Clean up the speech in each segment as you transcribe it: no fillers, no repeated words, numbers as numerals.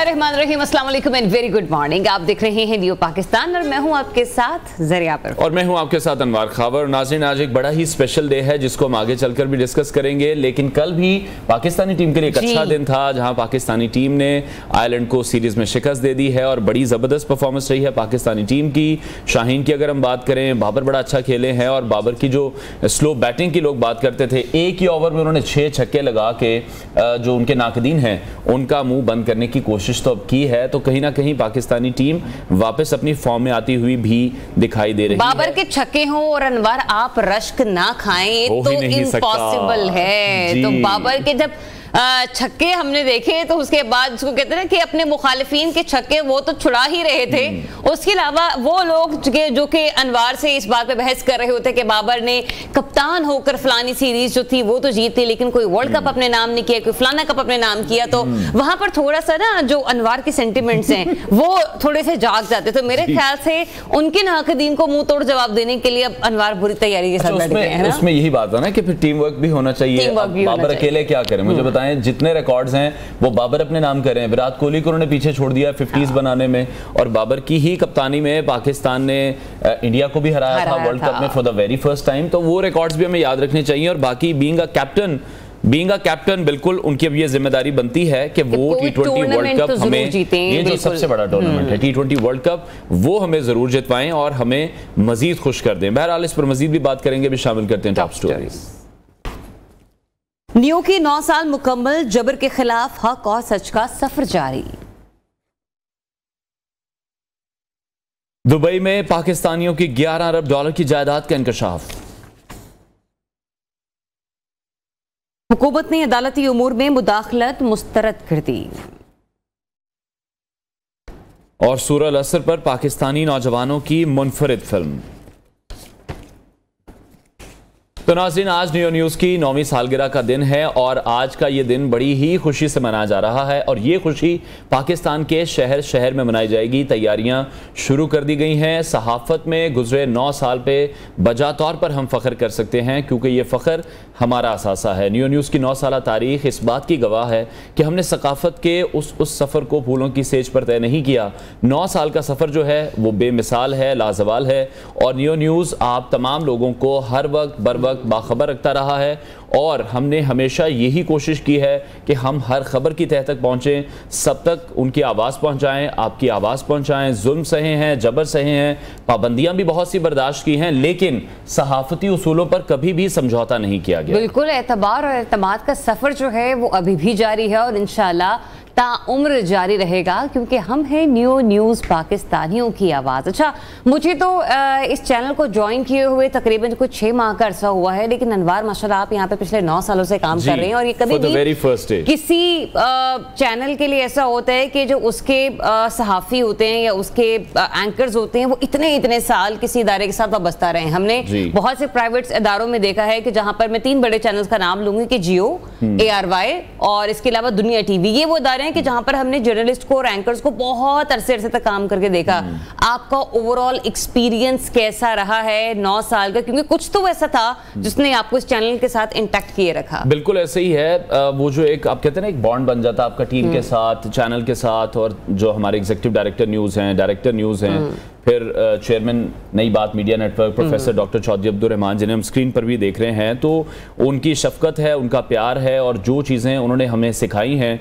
बिस्मिल्लाहिर्रहमानिर्रहीम, अस्सलाम वालेकुम एंड वेरी गुड मॉर्निंग। आप देख रहे हैं न्यू पाकिस्तान और मैं हूं आपके साथ ज़रिया पर और मैं हूं आपके साथ अनवार खावर। नाज़रीन, आज एक बड़ा ही स्पेशल डे है जिसको हम आगे चलकर भी डिस्कस करेंगे, लेकिन कल भी पाकिस्तानी टीम के लिए एक अच्छा दिन था जहां पाकिस्तानी टीम ने आयरलैंड को सीरीज में शिकस्त दे दी है और बड़ी ज़बरदस्त परफॉर्मेंस रही है पाकिस्तानी टीम की। शाहीन की अगर हम बात करें, बाबर बड़ा अच्छा खेले हैं और बाबर की जो स्लो बैटिंग की लोग बात करते थे, एक ही ओवर में उन्होंने 6 छक्के लगा के जो उनके नाकदीन हैं उनका मुंह बंद करने की कोशिश तो अब की है। तो कहीं ना कहीं पाकिस्तानी टीम वापस अपनी फॉर्म में आती हुई भी दिखाई दे रही है। बाबर के छक्के हों और अनवर आप रश्क ना खाएं तो इम्पॉसिबल है। तो बाबर के जब छक्के हमने देखे तो उसके बाद उसको कहते हैं ना कि अपने मुखालिफिन के छक्के वो तो छुड़ा ही रहे थे, उसके अलावा वो लोग जो कि अनवार से इस बात पे बहस कर रहे होते कि बाबर ने कप्तान होकर फलानी सीरीज जो थी वो तो जीती, लेकिन कोई वर्ल्ड कप अपने नाम नहीं किया, कोई फलाना कप अपने नाम किया, तो वहां पर थोड़ा सा ना जो अनवार के सेंटिमेंट्स हैं वो थोड़े से जाग जाते। तो मेरे ख्याल से उनके नाकदीन को मुंह तोड़ जवाब देने के लिए अब अनवार बुरी तैयारी के साथ बैठ गए हैं। उसमें यही बात है ना कि फिर टीम वर्क भी होना चाहिए। बाबर अकेले क्या करें, मुझे बताएं जितने रिकॉर्ड्स हैं वो बाबर अपने नाम कर रहे हैं। विराट कोहली को उन्होंने पीछे छोड़ दिया 50s बनाने में, और बाबर की ही कप्तानी में पाकिस्तान ने इंडिया को भी हराया था वर्ल्ड कप में for the very first time. तो वो रिकॉर्ड्स भी हमें याद रखने चाहिए। और बाकी बीइंग अ कैप्टन बिल्कुल उनकी अब ये जिम्मेदारी बनती है कि वो T20 वर्ल्ड कप हमें, ये जो सबसे बड़ा टूर्नामेंट है T20 वर्ल्ड कप, वो हमें जरूर जितवाएं और हमें मजीद खुश कर दें। बहरहाल इस पर मजीद भी बात करेंगे, भी शामिल करते हैं टॉप स्टोरीज। न्यू की 9 साल मुकम्मल, जबर के खिलाफ हक और सच का सफर जारी। दुबई में पाकिस्तानियों की 11 अरब डॉलर की जायदाद का इंकशाफ। हुकूमत ने अदालती उमूर में मुदाखलत मुस्तरद कर दी। और सूरह अल असर पर पाकिस्तानी नौजवानों की मुनफरिद फिल्म। तो नाज़रीन, आज न्यू न्यूज़ की 9वीं सालगिरह का दिन है और आज का ये दिन बड़ी ही खुशी से मनाया जा रहा है और ये खुशी पाकिस्तान के शहर शहर में मनाई जाएगी। तैयारियां शुरू कर दी गई हैं। सहाफ़त में गुजरे 9 साल पे बजा तौर पर हम फ़ख्र कर सकते हैं क्योंकि ये फ़ख्र हमारा असासा है। न्यू न्यूज़ की 9 साल तारीख़ इस बात की गवाह है कि हमने सकाफ़त के उस सफ़र को फूलों की सेज पर तय नहीं किया। 9 साल का सफ़र जो है वो बेमिसाल है, लाजवाल है, और न्यू न्यूज़ आप तमाम लोगों को हर वक्त बर वक्त बाखबर रखता रहा है और हमने हमेशा यही कोशिश की है कि हम हर खबर की तह तक पहुँचें, सब तक उनकी आवाज़ पहुँचाएँ, आपकी आवाज़ पहुँचाएँ। जुल्म सहे हैं, जबर सहे हैं, पाबंदियाँ भी बहुत सी बर्दाश्त की हैं, लेकिन सहाफ़ती उसूलों पर कभी भी समझौता नहीं किया गया। बिल्कुल, एतबार और एतमाद का सफ़र जो है वो अभी भी जारी है और इंशाल्लाह ताउम्र जारी रहेगा क्योंकि हम हैं न्यू न्यूज़, पाकिस्तानियों की आवाज़। अच्छा, मुझे तो इस चैनल को ज्वाइन किए हुए तकरीबन कुछ 6 माह का अरसा हुआ है, लेकिन अनवार माशाल्लाह आप यहाँ पे पिछले 9 सालों से काम कर रहे हैं और ये कभी भी किसी चैनल के लिए ऐसा होता है कि जो उसके सहाफ़ी होते हैं या उसके एंकर्स होते हैं वो इतने साल किसी इदारे के साथ वाबस्ता रहे हैं। हमने बहुत से प्राइवेट इदारों में देखा है कि जहाँ पर मैं 3 बड़े चैनल्स का नाम लूंगी कि जियो, ARY और इसके अलावा दुनिया टीवी, ये वो इदारे कि जहां पर हमने जर्नलिस्ट को और एंकर्स को बहुत अरसे तक काम करके देखा। आपका ओवरऑल एक्सपीरियंस कैसा रहा है 9 साल का, क्योंकि कुछ तो ऐसा था जिसने आपको इस चैनल के साथ इंटैक्ट किए रखा। बिल्कुल ऐसे ही है। वो जो एक आप कहते हैं ना एक बॉन्ड बन जाता आपका टीम के साथ, चैनल के साथ, और जो हमारे एग्जीक्यूटिव डायरेक्टर न्यूज़ हैं, डायरेक्टर न्यूज़ हैं, फिर chairman Nai Baat media network professor doctor Chaudhry Abdul Rahman, जिन्हें हम स्क्रीन पर भी देख रहे हैं, तो उनकी शफकत है, उनका प्यार है और जो चीज़ें उन्होंने हमें सिखाई हैं,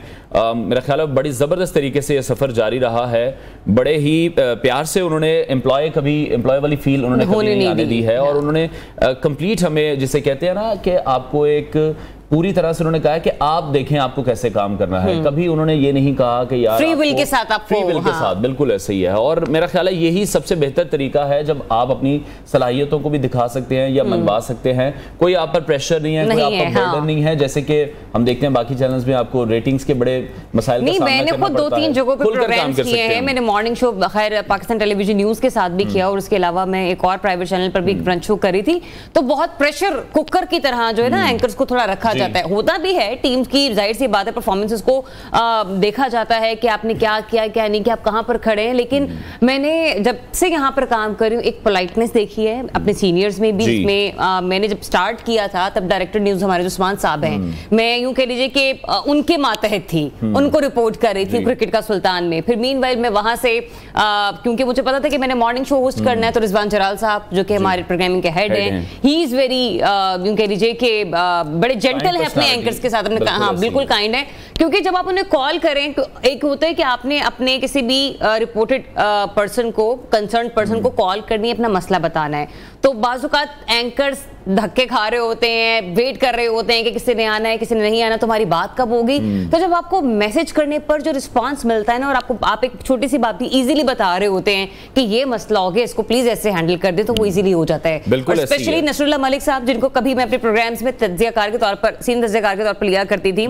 मेरा ख्याल है बड़ी ज़बरदस्त तरीके से ये सफ़र जारी रहा है। बड़े ही प्यार से उन्होंने एम्प्लॉय वाली फील उन्होंने कभी नहीं आने दी है और उन्होंने कंप्लीट हमें, जिसे कहते हैं ना कि आपको एक पूरी तरह से उन्होंने कहा कि आप देखें आपको कैसे काम करना है। कभी उन्होंने ये नहीं कहा कि यार फ्री विल के साथ आपको, फ्री विल के साथ, बिल्कुल ऐसे ही है। और मेरा ख्याल है यही सबसे बेहतर तरीका है जब आप अपनी सलाहियतों को भी दिखा सकते हैं या मनवा सकते हैं। कोई आप पर प्रेशर नहीं है, कोई आप पर बर्डन नहीं है। जैसे कि हम देखते हैं बाकी चैनल्स में आपको रेटिंग्स के बड़े मसाइल का सामना करना पड़ता है। मैंने खुद 2-3 जगहों पे प्रोग्राम्स किए हैं। मैंने मॉर्निंग शो खैर पाकिस्तान टेलीविजन न्यूज़ के साथ भी किया और उसके अलावा मैं एक और प्राइवेट चैनल पर भी एक ब्रंच शो करी थी। तो बहुत प्रेशर कुकर की तरह जो है ना एंकर्स को थोड़ा रखा जाता है, होता भी है टीम की जाहिर सी बात है, परफॉर्मेंसेस को देखा जाता है कि आपने क्या किया क्या नहीं किया, आप कहाँ पर खड़े हैं। लेकिन मैंने जब से यहाँ पर काम कर रही हूँ एक पोलाइटनेस देखी है अपने सीनियर्स में भी। इसमें मैंने जब स्टार्ट किया था तब डायरेक्टर न्यूज हमारे जो उस्मान साहब हैं, मैं यूं कह लीजिए कि उनके मातहत थी, उनको रिपोर्ट कर रही थी क्रिकेट का सुल्तान में। फिर मीनवाइल मैं वहां से क्योंकि मुझे पता था कि मैंने मॉर्निंग शो होस्ट करना है, तो रिजवान जलाल साहब जो कि हमारे प्रोग्रामिंग के हेड हैं, ही इज वेरी यूं कह लीजिए कि बड़े जेंटल है अपने एंकर्स के साथ। हाँ बिल्कुल काइंड है, क्योंकि जब आप उन्हें कॉल करें तो एक होता है कि आपने अपने किसी भी रिपोर्टेड पर्सन को, कंसर्न पर्सन को कॉल करनी है, अपना मसला बताना है, तो बाज़-औक़ात एंकर्स धक्के खा रहे होते हैं, वेट कर रहे होते हैं कि किसी ने आना है किसी ने नहीं आना, तो हमारी बात कब होगी। तो जब आपको मैसेज करने पर जो रिस्पांस मिलता है ना, और आप एक छोटी सी बात भी इजीली बता रहे होते हैं कि ये मसला हो गया, इसको प्लीज ऐसे हैंडल कर दे, तो वो इजीली हो जाता है। बिल्कुल, स्पेशली नसरुल्लाह मलिक साहब, जिनको कभी मैं अपने प्रोग्राम्स में तज्जियाकार के तौर पर, सीन तज्जियाकार के तौर पर लिया करती थी,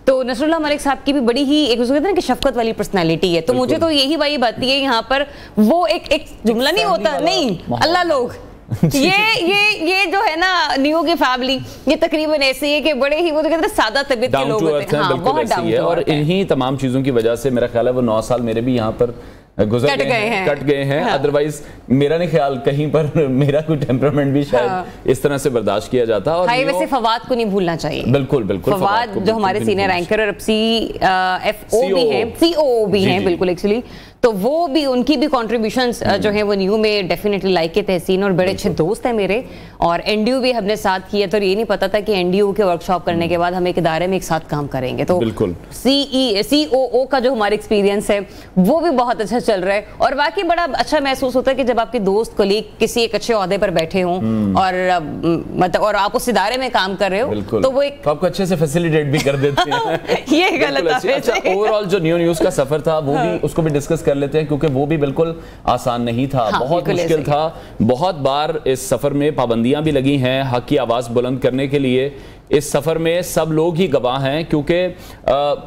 तो नसरुल्लाह मलिक साहब की भी बड़ी ही एक दूसरे कहते हैं ना कि शफकत वाली पर्सनैलिटी है। तो मुझे तो यही वाइब आती है यहाँ पर, वो एक जुमला नहीं होता, नहीं अल्लाह लोग ये जो है ना नियो की फैमिली, ये तकरीबन ऐसी है कि बड़े ही वो तो कहते हैं सादा तबीयत के लोग होते हैं। हाँ, बहुत डाउन टू अर्थ है। और इन्हीं तमाम चीजों की वजह से मेरा ख्याल है वो 9 साल मेरे भी यहाँ पर कट गए हैं। अदरवाइज मेरा नहीं ख्याल कहीं पर मेरा कोई टेम्परामेंट भी शायद इस तरह से बर्दाश्त किया जाता। और वैसे फवाद को नहीं भूलना चाहिए। बिल्कुल बिल्कुल, फवाद जो हमारे सीनियर एंकर और अब CFO भी हैं, COO भी हैं बिल्कुल एक्चुअली, तो वो भी, उनकी भी कॉन्ट्रीब्यूशंस जो है वो न्यू में डेफिनेटली लाइक तहसीन, और बड़े अच्छे दोस्त हैं मेरे, और एनडीयू भी हमने साथ किया। तो ये नहीं पता था कि एनडीयू के वर्कशॉप करने के बाद हम एक इदारे में एक साथ काम करेंगे। तो बिल्कुल COO का जो हमारा एक्सपीरियंस है वो भी बहुत अच्छा चल रहा है, और वाकई बड़ा अच्छा महसूस होता है कि जब आपके दोस्त कोलीग किसी एक अच्छे ओहदे पर बैठे हों और मतलब और आप उस इदारे में काम कर रहे हो, तो वो एक आपको अच्छे से फैसिलिटेट भी कर देते हैं। ये गलत है। अच्छा, ओवरऑल जो न्यू न्यूज़ का सफर था वो भी, उसको भी डिस्कस कर लेते हैं, क्योंकि वो भी बिल्कुल आसान नहीं था। बहुत मुश्किल था। बहुत बार इस सफर में पाबंदियां भी लगी हैं हक की आवाज बुलंद करने के लिए। इस सफर में सब लोग ही गवाह हैं, क्योंकि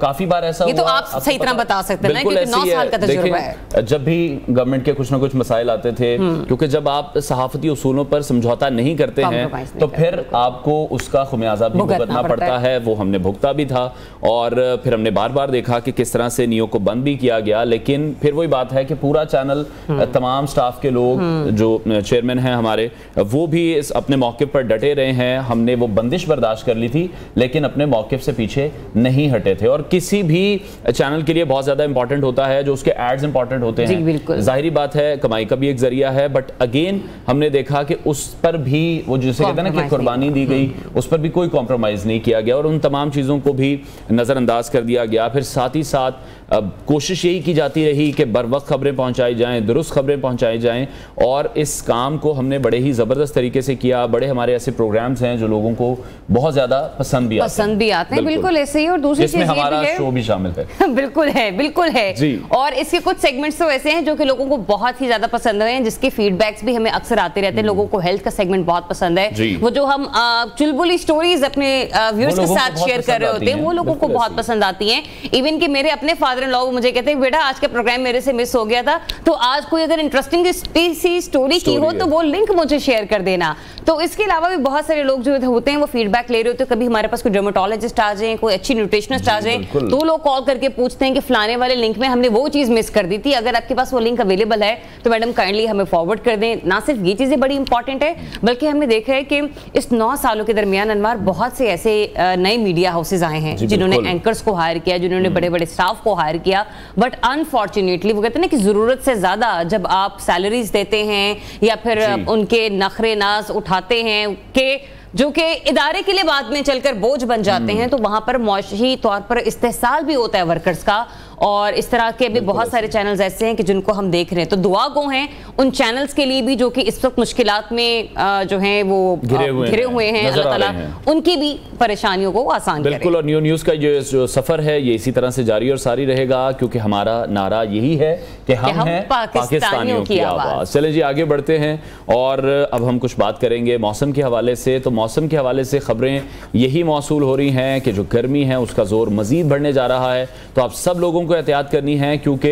काफी बार ऐसा ये तो आप सही तरह बता सकते हैं ना, क्योंकि 9 साल का तजुर्बा है। जब भी गवर्नमेंट के कुछ ना कुछ मसाइल आते थे, क्योंकि जब आप सहाफती उसूलों पर समझौता नहीं करते हैं तो फिर आपको उसका खुमियाजा भी भुगतना पड़ता है। वो हमने भुगता भी था, और फिर हमने बार बार देखा कि किस तरह से नियो को बंद भी किया गया। लेकिन फिर वही बात है कि पूरा चैनल, तमाम स्टाफ के लोग, जो चेयरमैन हैं हमारे, वो भी अपने मौके पर डटे रहे हैं। हमने वो बंदिश बर्दाश्त कर ली थी, लेकिन अपने मौके से पीछे नहीं हटे थे। और किसी भी चैनल के लिए बहुत ज्यादा इंपॉर्टेंट होता है जो उसके एड्स इंपॉर्टेंट होते हैं। जाहिर बात है कमाई का भी एक जरिया है, बट अगेन हमने देखा कि उस पर भी वो जिसे कहते हैं ना कि कुर्बानी दी गई, उस पर भी कोई कॉम्प्रोमाइज नहीं किया गया, और उन तमाम चीजों को भी नजरअंदाज कर दिया गया। फिर साथ ही साथ कोशिश यही की जाती रही कि बर वक्त खबरें पहुंचाई जाएं, दुरुस्त खबरें पहुंचाई जाएं, और इस काम को हमने बड़े ही जबरदस्त तरीके से किया। बड़े हमारे ऐसे प्रोग्राम्स हैं जो लोगों को बहुत ज्यादा पसंद भी आते हैं। बिल्कुल ऐसे ही। और दूसरी चीज हमारा शो भी शामिल है। बिल्कुल है जी। और इसके कुछ सेगमेंट्स तो ऐसे हैं जो कि लोगों को बहुत ही ज्यादा पसंद हैं, जिसके फीडबैक्स भी हमें अक्सर आते रहते हैं। लोगों को हेल्थ का सेगमेंट बहुत पसंद है, वो जो हम चुलबुली स्टोरीज अपने व्यूअर्स के साथ शेयर कर रहे होते हैं, वो लोगों को बहुत पसंद आती हैं। इवन कि मेरे अपने फादर इन लॉ मुझे कहते हैं, बेटा आज का प्रोग्राम मेरे से मिस हो गया था, तो आज कोई अगर इंटरेस्टिंग सी स्टोरी की हो तो वो लिंक मुझे शेयर कर देना। तो इसके अलावा भी बहुत सारे लोग जो होते हैं वो फीडबैक ले रहे होते हैं। कभी हमारे पास कोई डर्मेटोलॉजिस्ट आ जाए, कोई अच्छी न्यूट्रिशनिस्ट आ जाए, तो लोग कॉल करके पूछते हैं कि फलाने वाले लिंक में हमने वो चीज मिस कर दी थी, अगर आपके पास वो लिंक अवेलेबल है तो मैडम काइंडली हमें फॉरवर्ड कर दें। ना सिर्फ ये चीजें बड़ी इंपॉर्टेंट है, बल्कि हमने देखा है कि इस 9 सालों के दरमियान अनवार बहुत से ऐसे नए मीडिया हाउसेज आए हैं जिन्होंने एंकर्स को हायर किया, जिन्होंने बड़े बड़े स्टाफ को हायर किया। बट अनफॉर्चुनेटली वो कहते हैं ना कि जरूरत से ज्यादा जब आप सैलरीज देते हैं या फिर उनके नखरे नाज उठाते हैं कि जो कि इदारे के लिए बाद में चलकर बोझ बन जाते हैं, तो वहां पर मुआशी तौर पर इस्तेहसाल भी होता है वर्कर्स का। और इस तरह के भी बहुत सारे चैनल्स ऐसे हैं कि जिनको हम देख रहे हैं, तो दुआ गो हैं उन चैनल्स के लिए भी जो कि इस वक्त मुश्किलात में जो हैं वो घिरे हुए हैं। अल्लाह ताला उनकी भी परेशानियों को आसान करे। बिल्कुल। और न्यू न्यूज़ का जो सफ़र है ये इसी तरह से जारी और सारी रहेगा, क्योंकि हमारा नारा यही है कि हम हैं पाकिस्तानियों की आवाज़। चले जी आगे बढ़ते हैं, और अब हम कुछ बात करेंगे मौसम के हवाले से। तो मौसम के हवाले से खबरें यही मौसूल हो रही हैं कि जो गर्मी है उसका जोर मजीद बढ़ने जा रहा है। तो आप सब लोगों को एहतियात करनी है, क्योंकि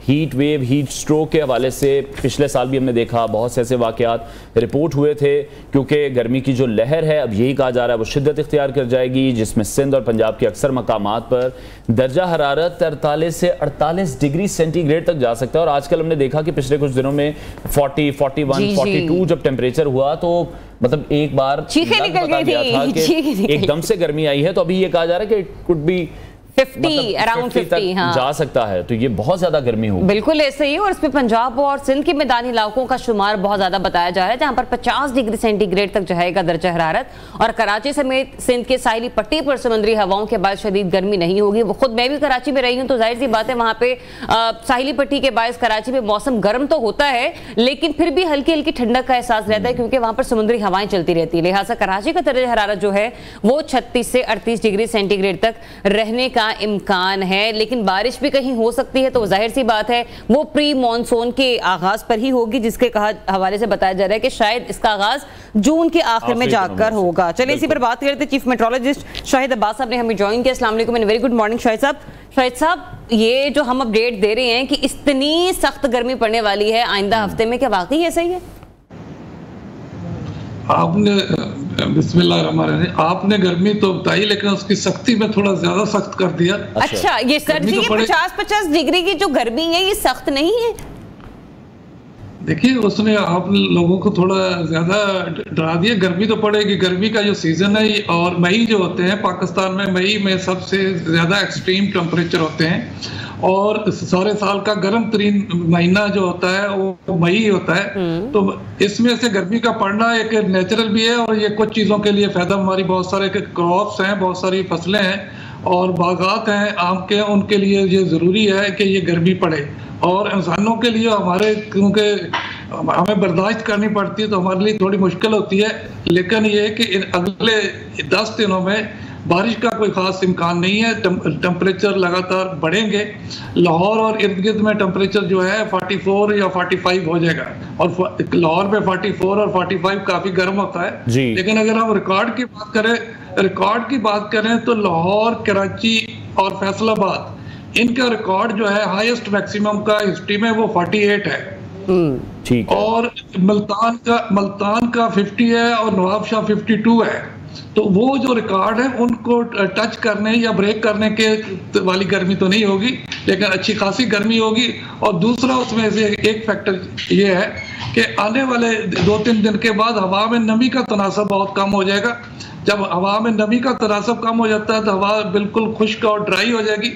हीट वेव, हीट स्ट्रोक के हवाले से पिछले साल भी हमने देखा बहुत से ऐसे वाक़यात रिपोर्ट हुए थे। क्योंकि गर्मी की जो लहर है, अब यही कहा जा रहा है, वो शिद्दत इख्तियार कर जाएगी, जिसमें सिंध और पंजाब के अक्सर मकामात पर दर्जा हरारत 43 से 48 डिग्री सेंटीग्रेड तक जा सकता है। और आजकल हमने देखा कि पिछले कुछ दिनों में 40, 41, 42 जब टेम्परेचर हुआ तो मतलब एक बार चीखें निकल गई थी, एकदम से गर्मी आई है। तो अभी ये कहा जा रहा है कि इट कुड बी 50 अराउंड 50 हाँ। जा सकता है। तो ये बहुत ज्यादा गर्मी होगी। बिल्कुल ऐसे ही। और इसमें पंजाब और सिंध के मैदानी इलाकों का शुमार बहुत ज्यादा बताया जा रहा है, जहां पर 50 डिग्री सेंटीग्रेड तक जाएगा दर्जा हरारत। और कराची समेत सिंध के साहिली पट्टी पर समुद्री हवाओं के बाद शदीद गर्मी नहीं होगी। वो खुद मैं भी कराची में रही हूं, तो जाहिर सी बात है वहां पे साहिली पट्टी के बायस कराची में मौसम गर्म तो होता है, लेकिन फिर भी हल्की हल्की ठंडक का एहसास रहता है, क्योंकि वहां पर समुद्री हवाएं चलती रहती है। लिहाजा कराची का दर्जा हरारत जो है वो 36 से 38 डिग्री सेंटीग्रेड तक रहने का इम्कान है। लेकिन बारिश भी कहीं हो सकती है, तो जाहिर सी बात है वो प्री मॉनसून के आगाज पर ही होगी, जिसके हवाले से बताया जा रहा है कि शायद इसका आगाज जून के आखिर में जाकर होगा। चलिए इसी पर बात करते हैं। चीफ मेट्रोलॉजिस्ट शाहिद अब्बास साहब ने हमें ज्वाइन किया। अस्सलाम वालेकुम and very good morning Shahid साहब। शाहिद साहब, ये जो हम अपडेट दे रहे हैं कि इतनी सख्त गर्मी पड़ने वाली है आइंदा हफ्ते में, क्या वाकई ऐसा ही है? आपने बिस्मिल्लाहिर्रहमानिर्रहीम, आपने गर्मी तो बताई, लेकिन उसकी सख्ती में थोड़ा ज्यादा सख्त कर दिया। अच्छा, ये सर्दी की 50-50 डिग्री की जो गर्मी है ये सख्त नहीं है? देखिए, उसने आप लोगों को थोड़ा ज्यादा डरा दिया। गर्मी तो पड़ेगी, गर्मी का जो सीजन है और मई जो होते हैं पाकिस्तान में, मई में सबसे ज्यादा एक्सट्रीम टेम्परेचर होते हैं। और सारे साल का गर्म तरीन महीना जो होता है वो मई होता है। तो इसमें से गर्मी का पड़ना एक नेचुरल भी है, और ये कुछ चीज़ों के लिए फायदा, हमारी बहुत सारे क्रॉप्स हैं, बहुत सारी फसलें हैं और बागात हैं आम के, उनके लिए ये ज़रूरी है कि ये गर्मी पड़े। और इंसानों के लिए हमारे, क्योंकि हमें बर्दाश्त करनी पड़ती है तो हमारे लिए थोड़ी मुश्किल होती है। लेकिन ये है कि अगले 10 दिनों में बारिश का कोई खास इम्कान नहीं है। टेम्परेचर लगातार बढ़ेंगे। लाहौर और इर्द गिर्द में टेम्परेचर जो है 44 या 45 हो जाएगा, और लाहौर में 44 और 45 काफ़ी गर्म होता है। लेकिन अगर हम रिकॉर्ड की बात करें तो लाहौर, कराची और फैसलाबाद, इनका रिकॉर्ड जो है हाईएस्ट मैक्सिमम का हिस्ट्री में वो 48 है। ठीक है। और मुल्तान का 50 है और नवाबशाह 52 है। तो वो जो रिकॉर्ड है उनको टच करने या ब्रेक करने के वाली गर्मी तो नहीं होगी, लेकिन अच्छी खासी गर्मी होगी। और दूसरा उसमें से एक फैक्टर ये है कि आने वाले 2-3 दिन के बाद हवा में नमी का तनासब बहुत कम हो जाएगा। जब हवा में नमी का तनासब कम हो जाता है तो हवा बिल्कुल खुश्क और ड्राई हो जाएगी।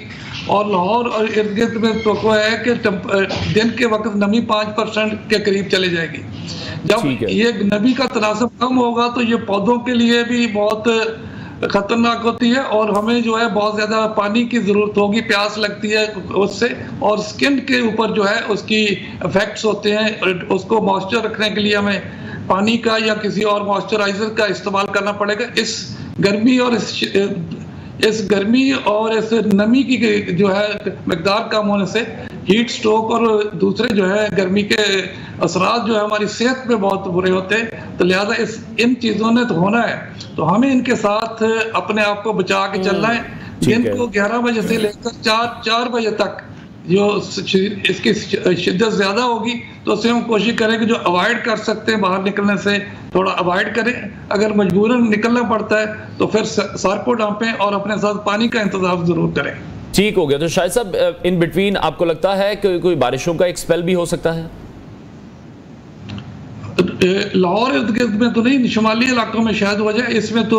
और लाहौर और इर्द गिर्द में तो है कि दिन के वक्त नमी 5% के करीब चले जाएगी। जब ये नमी का तनासब कम होगा तो ये पौधों के लिए भी बहुत खतरनाक होती है, और हमें जो है बहुत ज़्यादा पानी की ज़रूरत होगी, प्यास लगती है उससे, और स्किन के ऊपर जो है उसकी इफेक्ट्स होते हैं। उसको मॉइस्चर रखने के लिए हमें पानी का या किसी और मॉइस्चराइजर का इस्तेमाल करना पड़ेगा। इस गर्मी और इस नमी की जो है मकदार कम होने से हीट स्ट्रोक और दूसरे जो है गर्मी के असरात जो है हमारी सेहत पे बहुत बुरे होते हैं। तो लिहाजा इन चीज़ों ने तो होना है, तो हमें इनके साथ अपने आप को बचा के चलना है। दिन को 11 बजे से लेकर 4 बजे तक जो इसकी शिद्दत ज़्यादा होगी तो उससे हम कोशिश करें कि जो अवॉइड कर सकते हैं बाहर निकलने से थोड़ा अवॉइड करें। अगर मजबूरन निकलना पड़ता है तो फिर सर को ढांपें और अपने साथ पानी का इंतजाम ज़रूर करें। ठीक हो गया। तो शायद साहब इन बिटवीन आपको लगता है कि कोई बारिशों का एक स्पेल भी हो सकता है? लाहौर इर्द गिर्द में तो नहीं, शुमाली इलाकों में शायद हो जाए। इसमें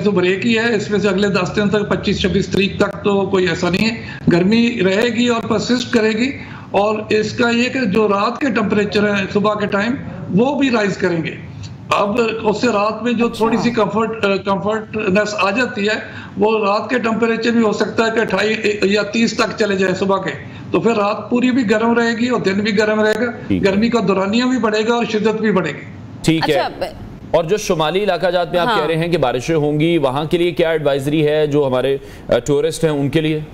तो ब्रेक ही है। इसमें से अगले 10 दिन तक 25-26 तारीख तक तो कोई ऐसा नहीं है। गर्मी रहेगी और परसिस्ट करेगी, और इसका ये कि जो रात के टेम्परेचर है सुबह के टाइम वो भी राइज करेंगे। अब उससे रात में जो थोड़ी सी कंफर्टनेस आ जाती है, वो रात के टेम्परेचर भी हो सकता है कि 28 या 30 तक चले जाए सुबह के। तो फिर रात पूरी भी गर्म रहेगी और दिन भी गर्म रहेगा। गर्मी का दौरानिया भी बढ़ेगा और शिद्दत भी बढ़ेगी। ठीक है। और जो शुमाली इलाका जात में आप कह रहे हैं कि बारिशें होंगी, वहां के लिए क्या एडवाइजरी है जो हमारे टूरिस्ट हैं उनके लिए?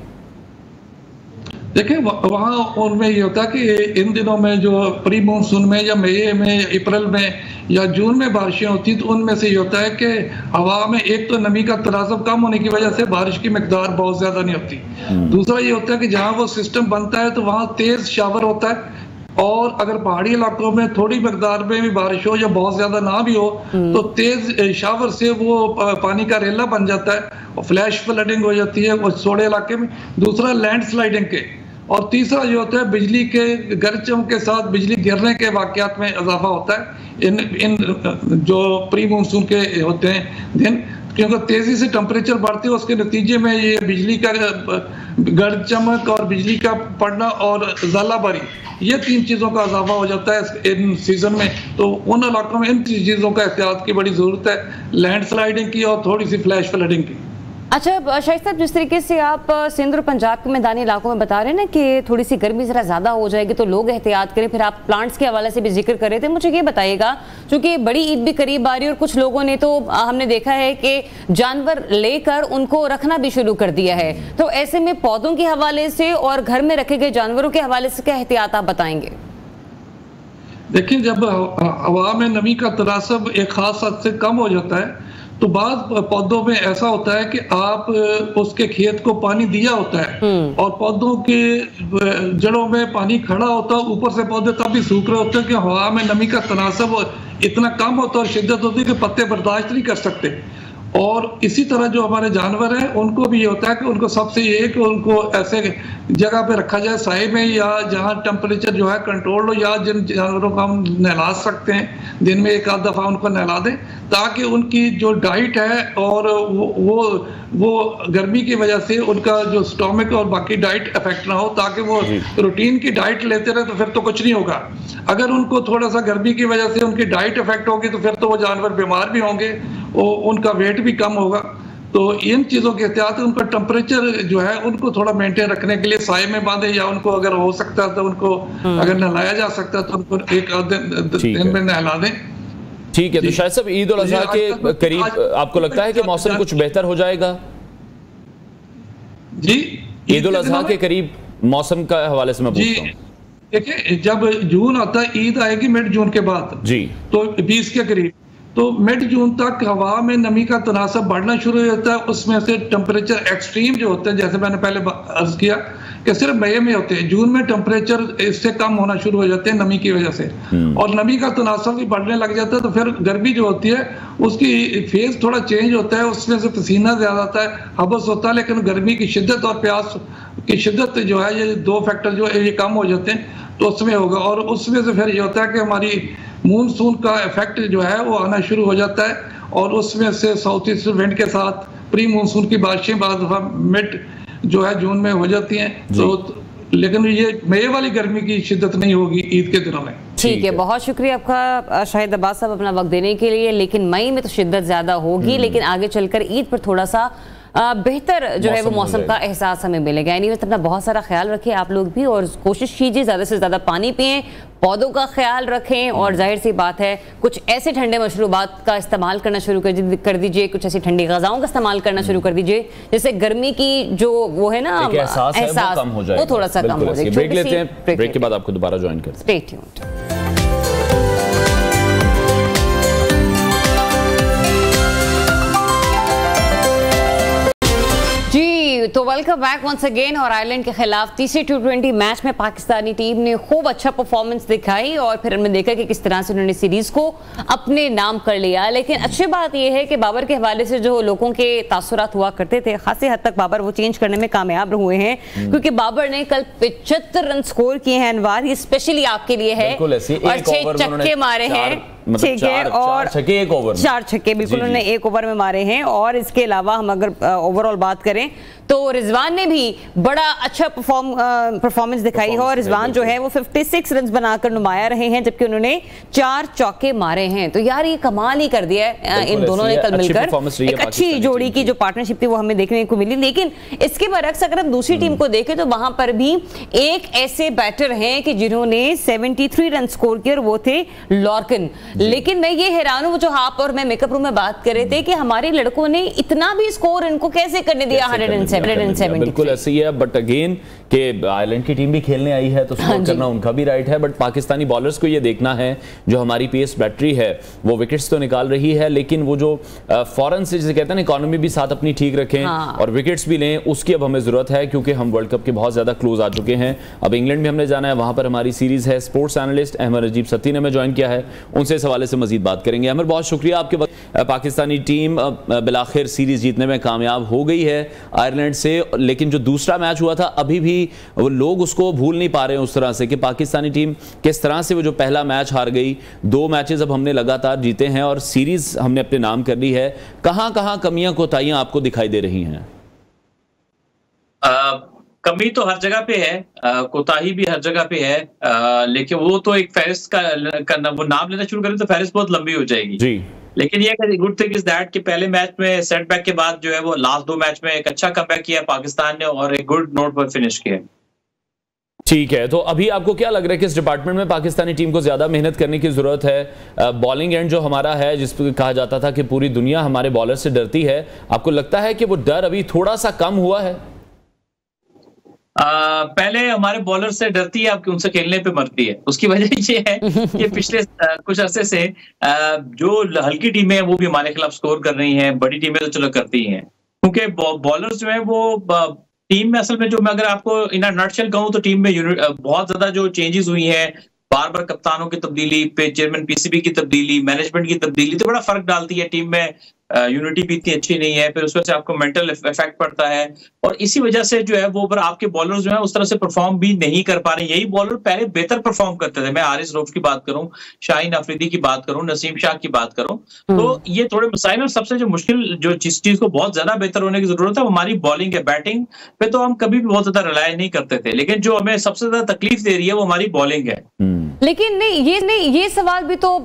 देखिए वहाँ उनमें ये होता है कि इन दिनों में जो प्री मानसून में या मई में, अप्रैल में या जून में बारिशें होती तो उनमें से ये होता है कि हवा में एक तो नमी का तनासब कम होने की वजह से बारिश की मिकदार बहुत ज्यादा नहीं होती। दूसरा ये होता है कि जहाँ वो सिस्टम बनता है तो वहाँ तेज शावर होता है, और अगर पहाड़ी इलाकों में थोड़ी मकदार में भी बारिश हो या बहुत ज्यादा ना भी हो तो तेज शावर से वो पानी का रेला बन जाता है और फ्लैश फ्लडिंग हो जाती है वो सोड़े इलाके में। दूसरा लैंड स्लाइडिंग के, और तीसरा ये होता है बिजली के गरज चमक के साथ बिजली गिरने के वाकयात में इजाफा होता है इन जो प्री मानसून के होते हैं दिन, क्योंकि तेजी से टेम्परेचर बढ़ते है उसके नतीजे में ये बिजली का गरज चमक और बिजली का पड़ना और ज़ालाबारी, ये तीन चीज़ों का इजाफा हो जाता है इन सीजन में। तो उन इलाकों में इन चीज़ों का एहतियात की बड़ी ज़रूरत है, लैंड स्लाइडिंग की और थोड़ी सी फ्लैश फ्लडिंग की। अच्छा शाहिद साहब, जिस तरीके से आप सिंध और पंजाब के मैदानी इलाकों में बता रहे हैं ना कि थोड़ी सी गर्मी जरा ज़्यादा हो जाएगी तो लोग एहतियात करें, फिर आप प्लांट्स के हवाले से भी जिक्र कर रहे थे, मुझे ये बताइएगा क्योंकि बड़ी ईद भी करीब आ रही है और कुछ लोगों ने तो हमने देखा है कि जानवर लेकर उनको रखना भी शुरू कर दिया है, तो ऐसे में पौधों के हवाले से और घर में रखे गए जानवरों के हवाले से क्या एहतियात आप बताएंगे? देखिए, जब हवा में नमी का तनासब एक खास हद से कम हो जाता है तो बाद पौधों में ऐसा होता है कि आप उसके खेत को पानी दिया होता है और पौधों के जड़ों में पानी खड़ा होता है, ऊपर से पौधे तब भी सूख रहे होते हैं कि हवा में नमी का तनासब इतना कम होता है और शिद्दत होती है कि पत्ते बर्दाश्त नहीं कर सकते। और इसी तरह जो हमारे जानवर हैं उनको भी ये होता है कि उनको सबसे ये कि उनको ऐसे जगह पे रखा जाए साए में या जहाँ टेम्परेचर जो है कंट्रोल हो, या जिन जानवरों को हम नहला सकते हैं दिन में एक आध दफ़ा उनको नहला दें ताकि उनकी जो डाइट है और वो गर्मी की वजह से उनका जो स्टोमक और बाकी डाइट इफेक्ट ना हो, ताकि वो रूटीन की डाइट लेते रहे तो फिर तो कुछ नहीं होगा। अगर उनको थोड़ा सा गर्मी की वजह से उनकी डाइट इफेक्ट होगी तो फिर तो वो जानवर बीमार भी होंगे, उनका वेट भी कम होगा। तो इन चीज़ों के एहतियात उनका टेम्परेचर जो है उनको थोड़ा मेंटेन रखने के लिए साए में बांधे, या उनको अगर हो सकता है तो उनको अगर नहलाया जा सकता है तो उनको एक दिन में नहला दें। ठीक है, तो शायद सब ईद उल अजहा के करीब आपको लगता है कि मौसम कुछ बेहतर हो जाएगा? जी, ईद उल अजहा के करीब मौसम का हवाले से मैं पूछता हूँ। देखिए, जब जून आता है, ईद आएगी मिड जून के बाद जी, तो 20 के करीब, तो मिड जून तक हवा में नमी का तनासब बढ़ना शुरू हो जाता है। उसमें से टेम्परेचर एक्सट्रीम जो होते हैं, जैसे मैंने पहले अर्ज किया कि सिर्फ मई में होते हैं, जून में टेम्परेचर इससे कम होना शुरू हो जाते हैं नमी की वजह से, और नमी का तनासब भी बढ़ने लग जाता है। तो फिर गर्मी जो होती है उसकी फेज थोड़ा चेंज होता है, उसमें से पसीना ज्यादा आता है, हबस होता है, लेकिन गर्मी की शिद्दत और प्यास की शिद्दत जो है, ये दो फैक्टर जो है ये कम हो जाते हैं, तो उसमें होगा। और उसमें से फिर ये होता है कि हमारी मानसून का इफेक्ट जो है वो आना शुरू हो जाता है, और उसमें से साउथ ईस्ट विंड के साथ प्री मानसून की बारिशें बाद दफा मिड जो है जून में हो जाती हैं। तो लेकिन ये मई वाली गर्मी की शिद्दत नहीं होगी ईद के दिनों में। ठीक है, बहुत शुक्रिया आपका शाहिद अब्बास साहब अपना वक्त देने के लिए। लेकिन मई में तो शिद्दत ज्यादा होगी, लेकिन आगे चलकर ईद पर थोड़ा सा बेहतर जो है वो मौसम का एहसास हमें मिलेगा। यानी अपना बहुत सारा ख्याल रखें आप लोग भी, और कोशिश कीजिए ज़्यादा से ज़्यादा पानी पिएं, पौधों का ख्याल रखें, और जाहिर सी बात है कुछ ऐसे ठंडे मशरूबात का इस्तेमाल करना शुरू कर दीजिए, कुछ ऐसी ठंडी ग़िज़ाओं का इस्तेमाल करना शुरू कर दीजिए, जैसे गर्मी की जो वो है ना एहसास वो थोड़ा सा कम हो जाए। ब्रेक लेते हैं, ब्रेक के बाद आपको दोबारा ज्वाइन करते हैं। Stay tuned. तो वेलकम बैक वंस अगेन। और आयरलैंड के खिलाफ तीसरे T20 मैच में पाकिस्तानी टीम ने खूब अच्छा परफॉर्मेंस दिखाई, और फिर हमने देखा कि किस तरह से उन्होंने सीरीज को अपने नाम कर लिया। लेकिन अच्छी बात यह है कि बाबर के हवाले से जो लोगों के तासुरात हुआ करते थे, खासी हद तक बाबर वो चेंज करने में कामयाब हुए हैं, क्योंकि बाबर ने कल 75 रन स्कोर किए हैं। अनवार, ये स्पेशली आपके लिए है, और 6 छक्के मारे हैं, ठीक है, और 4 छक्के बिल्कुल उन्होंने एक ओवर में मारे हैं। और इसके अलावा हम अगर ओवरऑल बात करें तो रिजवान ने भी बड़ा अच्छा परफॉर्मेंस दिखाई है, और रिजवान जो है वो 56 रन बनाकर नुमाया रहे हैं, जबकि उन्होंने 4 चौके मारे हैं। तो यार ये कमाल ही कर दिया है इन दोनों ने कल मिलकर। एक अच्छी जोड़ी की जो पार्टनरशिप थी वो हमें देखने को मिली। लेकिन इसके बरक्स अगर हम दूसरी टीम को देखें तो वहां पर भी एक ऐसे बैटर हैं कि जिन्होंने 73 रन स्कोर किए, और वो थे लॉर्कन, लेकिन मैं ये हैरान हूँ, जो आप और मैं मेकअप रूम में बात कर रहे थे कि हमारे लड़कों ने इतना भी स्कोर इनको कैसे करने दिया 107। बिल्कुल ऐसे ही है, बट अगेन कि आयरलैंड की टीम भी खेलने आई है तो स्कोर करना उनका भी राइट है, बट पाकिस्तानी बॉलर्स को ये देखना है जो हमारी पेस बैटरी है वो विकेट्स तो निकाल रही है, लेकिन वो जो फॉरन से जिसे कहते हैं इकोनॉमी भी साथ अपनी ठीक रखें और विकेट्स भी लें, उसकी अब हमें जरूरत है, क्योंकि हम वर्ल्ड कप के बहुत ज्यादा क्लोज आ चुके हैं। अब इंग्लैंड भी हमने जाना है, वहां पर हमारी सीरीज है। स्पोर्ट्स एनालिस्ट अहमद अजीब सत्ती ने हमें ज्वाइन किया है, उनसे इस हवाले से मजीद बात करेंगे। अहमद, बहुत शुक्रिया आपके वक्त। पाकिस्तानी टीम बिलाखिर सीरीज जीतने में कामयाब हो गई है आयरलैंड से, लेकिन जो दूसरा मैच हुआ था अभी भी वो लोग उसको भूल नहीं पा रहे हैं उस तरह से कि पाकिस्तानी टीम किस तरह से वो जो पहला मैच हार गई, 2 मैचेस अब हमने लगातार जीते हैं और सीरीज हमने अपने नाम कर ली है। कहां कहां कमियां कोताहियां आपको दिखाई दे रही हैं? कमी तो हर जगह पे है, कोताही भी हर जगह पे है, लेकिन वो तो एक फहरिस्त का वो नाम लेना शुरू करें तो फहरिस्त बहुत लंबी हो जाएगी जी। लेकिन ये गुड थिंग इज दैट कि पहले मैच में सेटबैक के बाद जो है वो लास्ट 2 मैच में एक अच्छा कमबैक किया पाकिस्तान ने और एक गुड नोट पर फिनिश किया। ठीक है, तो अभी आपको क्या लग रहा है कि इस डिपार्टमेंट में पाकिस्तानी टीम को ज्यादा मेहनत करने की जरूरत है? बॉलिंग एंड जो हमारा है, जिस पर कहा जाता था कि पूरी दुनिया हमारे बॉलर से डरती है, आपको लगता है कि वो डर अभी थोड़ा सा कम हुआ है? पहले हमारे बॉलर से डरती है, आपकी उनसे खेलने पे मरती है। उसकी वजह ये है कि पिछले कुछ अरसे से जो हल्की टीमें हैं वो भी हमारे खिलाफ स्कोर कर रही हैं, बड़ी टीमें तो चलो करती हैं, क्योंकि बॉलर्स जो है वो टीम में असल में जो मैं अगर आपको इन नटशेल कहूं तो टीम में बहुत ज्यादा जो चेंजेस हुई हैं, बार बार कप्तानों की तब्दीली पे चेयरमैन पीसीबी की तब्दीली, मैनेजमेंट की तब्दीली तो बड़ा फर्क डालती है टीम में। यूनिटी भी इतनी अच्छी नहीं है, फिर उस वजह से आपको मेंटल इफेक्ट पड़ता है और इसी वजह से जो है वो आपके बॉलर्स जो है उस तरह से परफॉर्म भी नहीं कर पा रहे। यही बॉलर पहले बेहतर परफॉर्म करते थे, मैं हारिस रऊफ की बात करूं, शाहीन अफरीदी की बात करूं, नसीम शाह की बात करूं, तो ये थोड़े मसाइल। और सबसे जो मुश्किल जो जिस चीज को बहुत ज्यादा बेहतर होने की जरूरत है वो हमारी बॉलिंग है। बैटिंग पे तो हम कभी भी बहुत ज्यादा रिलाय नहीं करते थे, लेकिन जो हमें सबसे ज्यादा तकलीफ दे रही है वो हमारी बॉलिंग है। लेकिन नहीं ये सवाल भी तो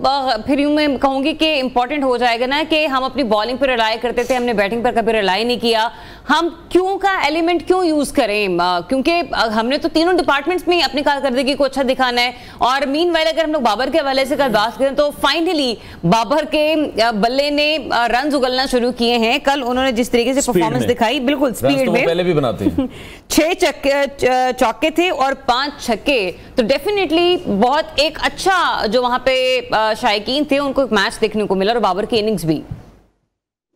फिर यूं मैं कहूंगी कि इंपॉर्टेंट हो जाएगा ना कि हम अपनी बॉलिंग पर रिलाय करते थे, हमने बैटिंग पर कभी रिलाय नहीं किया। हम क्यों का एलिमेंट क्यों यूज करें? क्योंकि हमने तो तीनों डिपार्टमेंट्स में अपनी कारकर्दगी को अच्छा दिखाना है। और मीनवाइल अगर हम लोग बाबर के हवाले से कल बात करें तो फाइनली बाबर के बल्ले ने रन उगलना शुरू किए हैं। कल उन्होंने जिस तरीके से परफॉर्मेंस दिखाई, बिल्कुल स्पीड में, पहले भी बनाते हैं 6 चौके थे और 5 छक्के, तो डेफिनेटली बहुत एक अच्छा जो वहां पे शायकीन थे उनको एक मैच देखने को मिला और बाबर की इनिंग्स भी।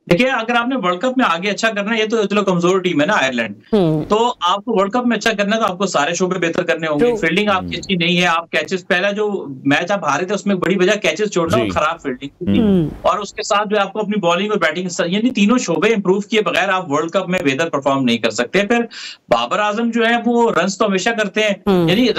देखिए, अगर आपने वर्ल्ड कप में आगे अच्छा करना है, ये तो चलो कमजोर टीम है ना आयरलैंड, तो आपको वर्ल्ड कप में अच्छा करना है तो आपको सारे शोबे बेहतर करने होंगे। फील्डिंग आपकी अच्छी नहीं है, आप कैचेस, पहला जो मैच आप हारे थे उसमें बड़ी वजह कैचेस छोड़ना और खराब फील्डिंग, और उसके साथ जो आपको अपनी बॉलिंग और बैटिंग यानी तीनों शोबे इंप्रूव किए बगैर आप वर्ल्ड कप में बेहतर परफॉर्म नहीं कर सकते। फिर बाबर आजम जो है वो रन तो हमेशा करते हैं, यानी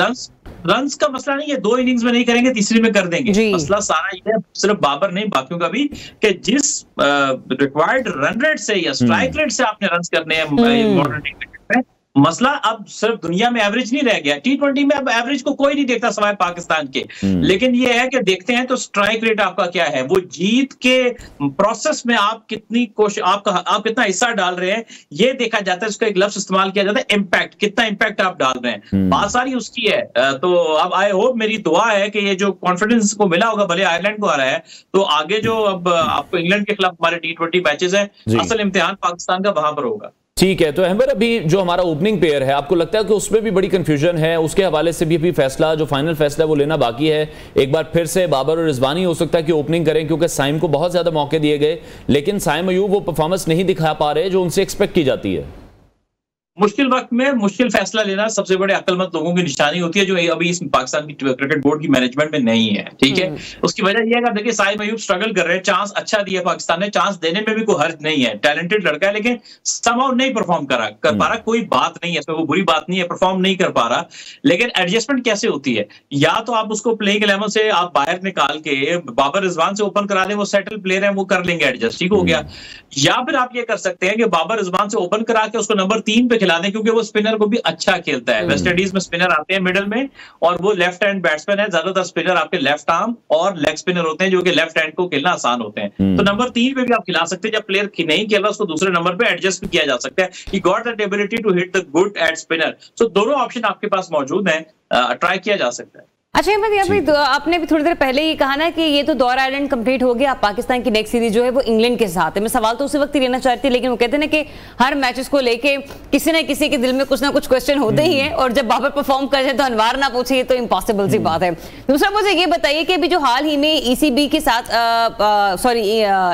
रन्स का मसला नहीं है, 2 इनिंग्स में नहीं करेंगे, तीसरी में कर देंगे। मसला सारा ये है, सिर्फ बाबर नहीं बाकियों का भी, कि जिस रिक्वायर्ड रन रेट से या स्ट्राइक रेट से आपने रन्स करने हैं मॉडर्न क्रिकेट में, मसला अब सिर्फ दुनिया में एवरेज नहीं रह गया। T20 में अब एवरेज को कोई नहीं देखता सिवाय पाकिस्तान के, लेकिन ये है कि देखते हैं तो स्ट्राइक रेट आपका क्या है, वो जीत के प्रोसेस में आप कितनी कोशिश, आप कितना हिस्सा डाल रहे हैं ये देखा जाता है। उसका एक लफ्ज इस्तेमाल किया जाता है, इम्पैक्ट, कितना इम्पैक्ट आप डाल रहे हैं, बात सारी उसकी है। तो अब आई होप, मेरी दुआ है कि ये जो कॉन्फिडेंस को मिला होगा, भले आयरलैंड को आ रहा है, तो आगे जो अब आपको इंग्लैंड के खिलाफ हमारे T20 मैचेस है, असल इम्तिहान पाकिस्तान का वहां पर होगा। ठीक है, तो अहमद, अभी जो हमारा ओपनिंग पेयर है, आपको लगता है कि उसमें भी बड़ी कंफ्यूजन है? उसके हवाले से भी अभी फैसला, जो फाइनल फैसला है वो लेना बाकी है। एक बार फिर से बाबर और रिजवानी हो सकता है कि ओपनिंग करें, क्योंकि साइम को बहुत ज्यादा मौके दिए गए, लेकिन साइम अयूब वो परफॉर्मेंस नहीं दिखा पा रहे जो उनसे एक्सपेक्ट की जाती है। मुश्किल वक्त में मुश्किल फैसला लेना सबसे बड़े अक्लमंद लोगों की निशानी होती है, जो अभी इस पाकिस्तान की क्रिकेट बोर्ड की मैनेजमेंट में नहीं है। ठीक है, उसकी वजह यह है कि देखिए साइम अयूब स्ट्रगल कर रहे हैं, चांस अच्छा दिया पाकिस्तान ने, चांस देने में भी कोई हर्ज नहीं है, टैलेंटेड लड़का है, लेकिन समहाउ नहीं परफॉर्म कर पा रहा। कोई बात नहीं है इसमें, वो बुरी बात नहीं है, परफॉर्म नहीं कर पा रहा, लेकिन एडजस्टमेंट कैसे होती है? या तो आप उसको प्लेइंग 11 से आप बाहर निकाल के बाबर रिजवान से ओपन करा दें, वो सेटल प्लेयर है, वो कर लेंगे एडजस्ट, ठीक हो गया। या फिर आप ये कर सकते हैं कि बाबर रिजवान से ओपन करा के उसको नंबर 3 पे खिला दें, क्योंकि वो स्पिनर को भी अच्छा खेलता है। वेस्ट इंडीज में स्पिनर आते हैं मिडिल में, और वो लेफ्ट हैंड बैट्समैन है, ज्यादातर स्पिनर आपके लेफ्ट आर्म और लेग स्पिनर होते हैं, जो कि लेफ्ट हैंड को खेलना आसान होते हैं। तो नंबर 3 पे भी आप खिला सकते हैं। जब प्लेयर नहीं खेल रहा उसको दूसरे नंबर पे एडजस्ट भी किया जा सकता है। He got that ability to hit the good at spinner. So दोनों ऑप्शन आपके पास मौजूद हैं, ट्राई किया जा सकता है। अच्छा आपने भी थोड़ी देर पहले ही कहा ना कि ये तो दौरा आइलैंड कंप्लीट हो गया, पाकिस्तान की नेक्स्ट सीरीज जो है वो इंग्लैंड के साथ है। मैं सवाल तो उसी वक्त ही लेना चाहती थी, लेकिन वो कहते हैं ना कि हर मैचेस को लेके किसी ना किसी के दिल में कुछ ना कुछ क्वेश्चन होते ही हैं, और जब बाबर परफॉर्म कर जाए तो अनवार ना पूछे, ये तो इम्पॉसिबल सी बात है। दूसरा मुझे ये बताइए कि अभी जो हाल ही में ईसीबी के साथ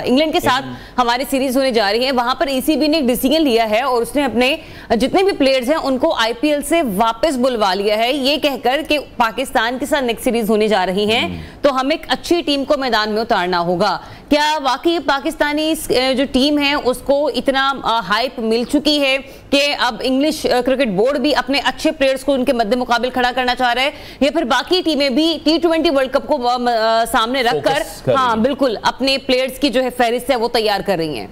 इंग्लैंड के साथ हमारी सीरीज होने जा रही है, वहां पर ईसीबी ने एक डिसीजन लिया है और उसने अपने जितने भी प्लेयर्स हैं उनको आईपीएल से वापस बुलवा लिया है, ये कहकर कि पाकिस्तान साथ नेक्स्ट सीरीज होने जा रही हैं तो हमें एक अच्छी टीम को मैदान में उतारना होगा। क्या वाकई पाकिस्तानी जो टीम है उसको इतना हाइप मिल चुकी है कि अब इंग्लिश क्रिकेट बोर्ड भी अपने अच्छे प्लेयर्स को उनके मद्दे मुकाबिल खड़ा करना चाह रहा है, या फिर बाकी टीमें भी T20 वर्ल्ड कप को सामने रखकर हाँ बिल्कुल अपने प्लेयर्स की जो है फहरिस्त है वो तैयार कर रही हैं?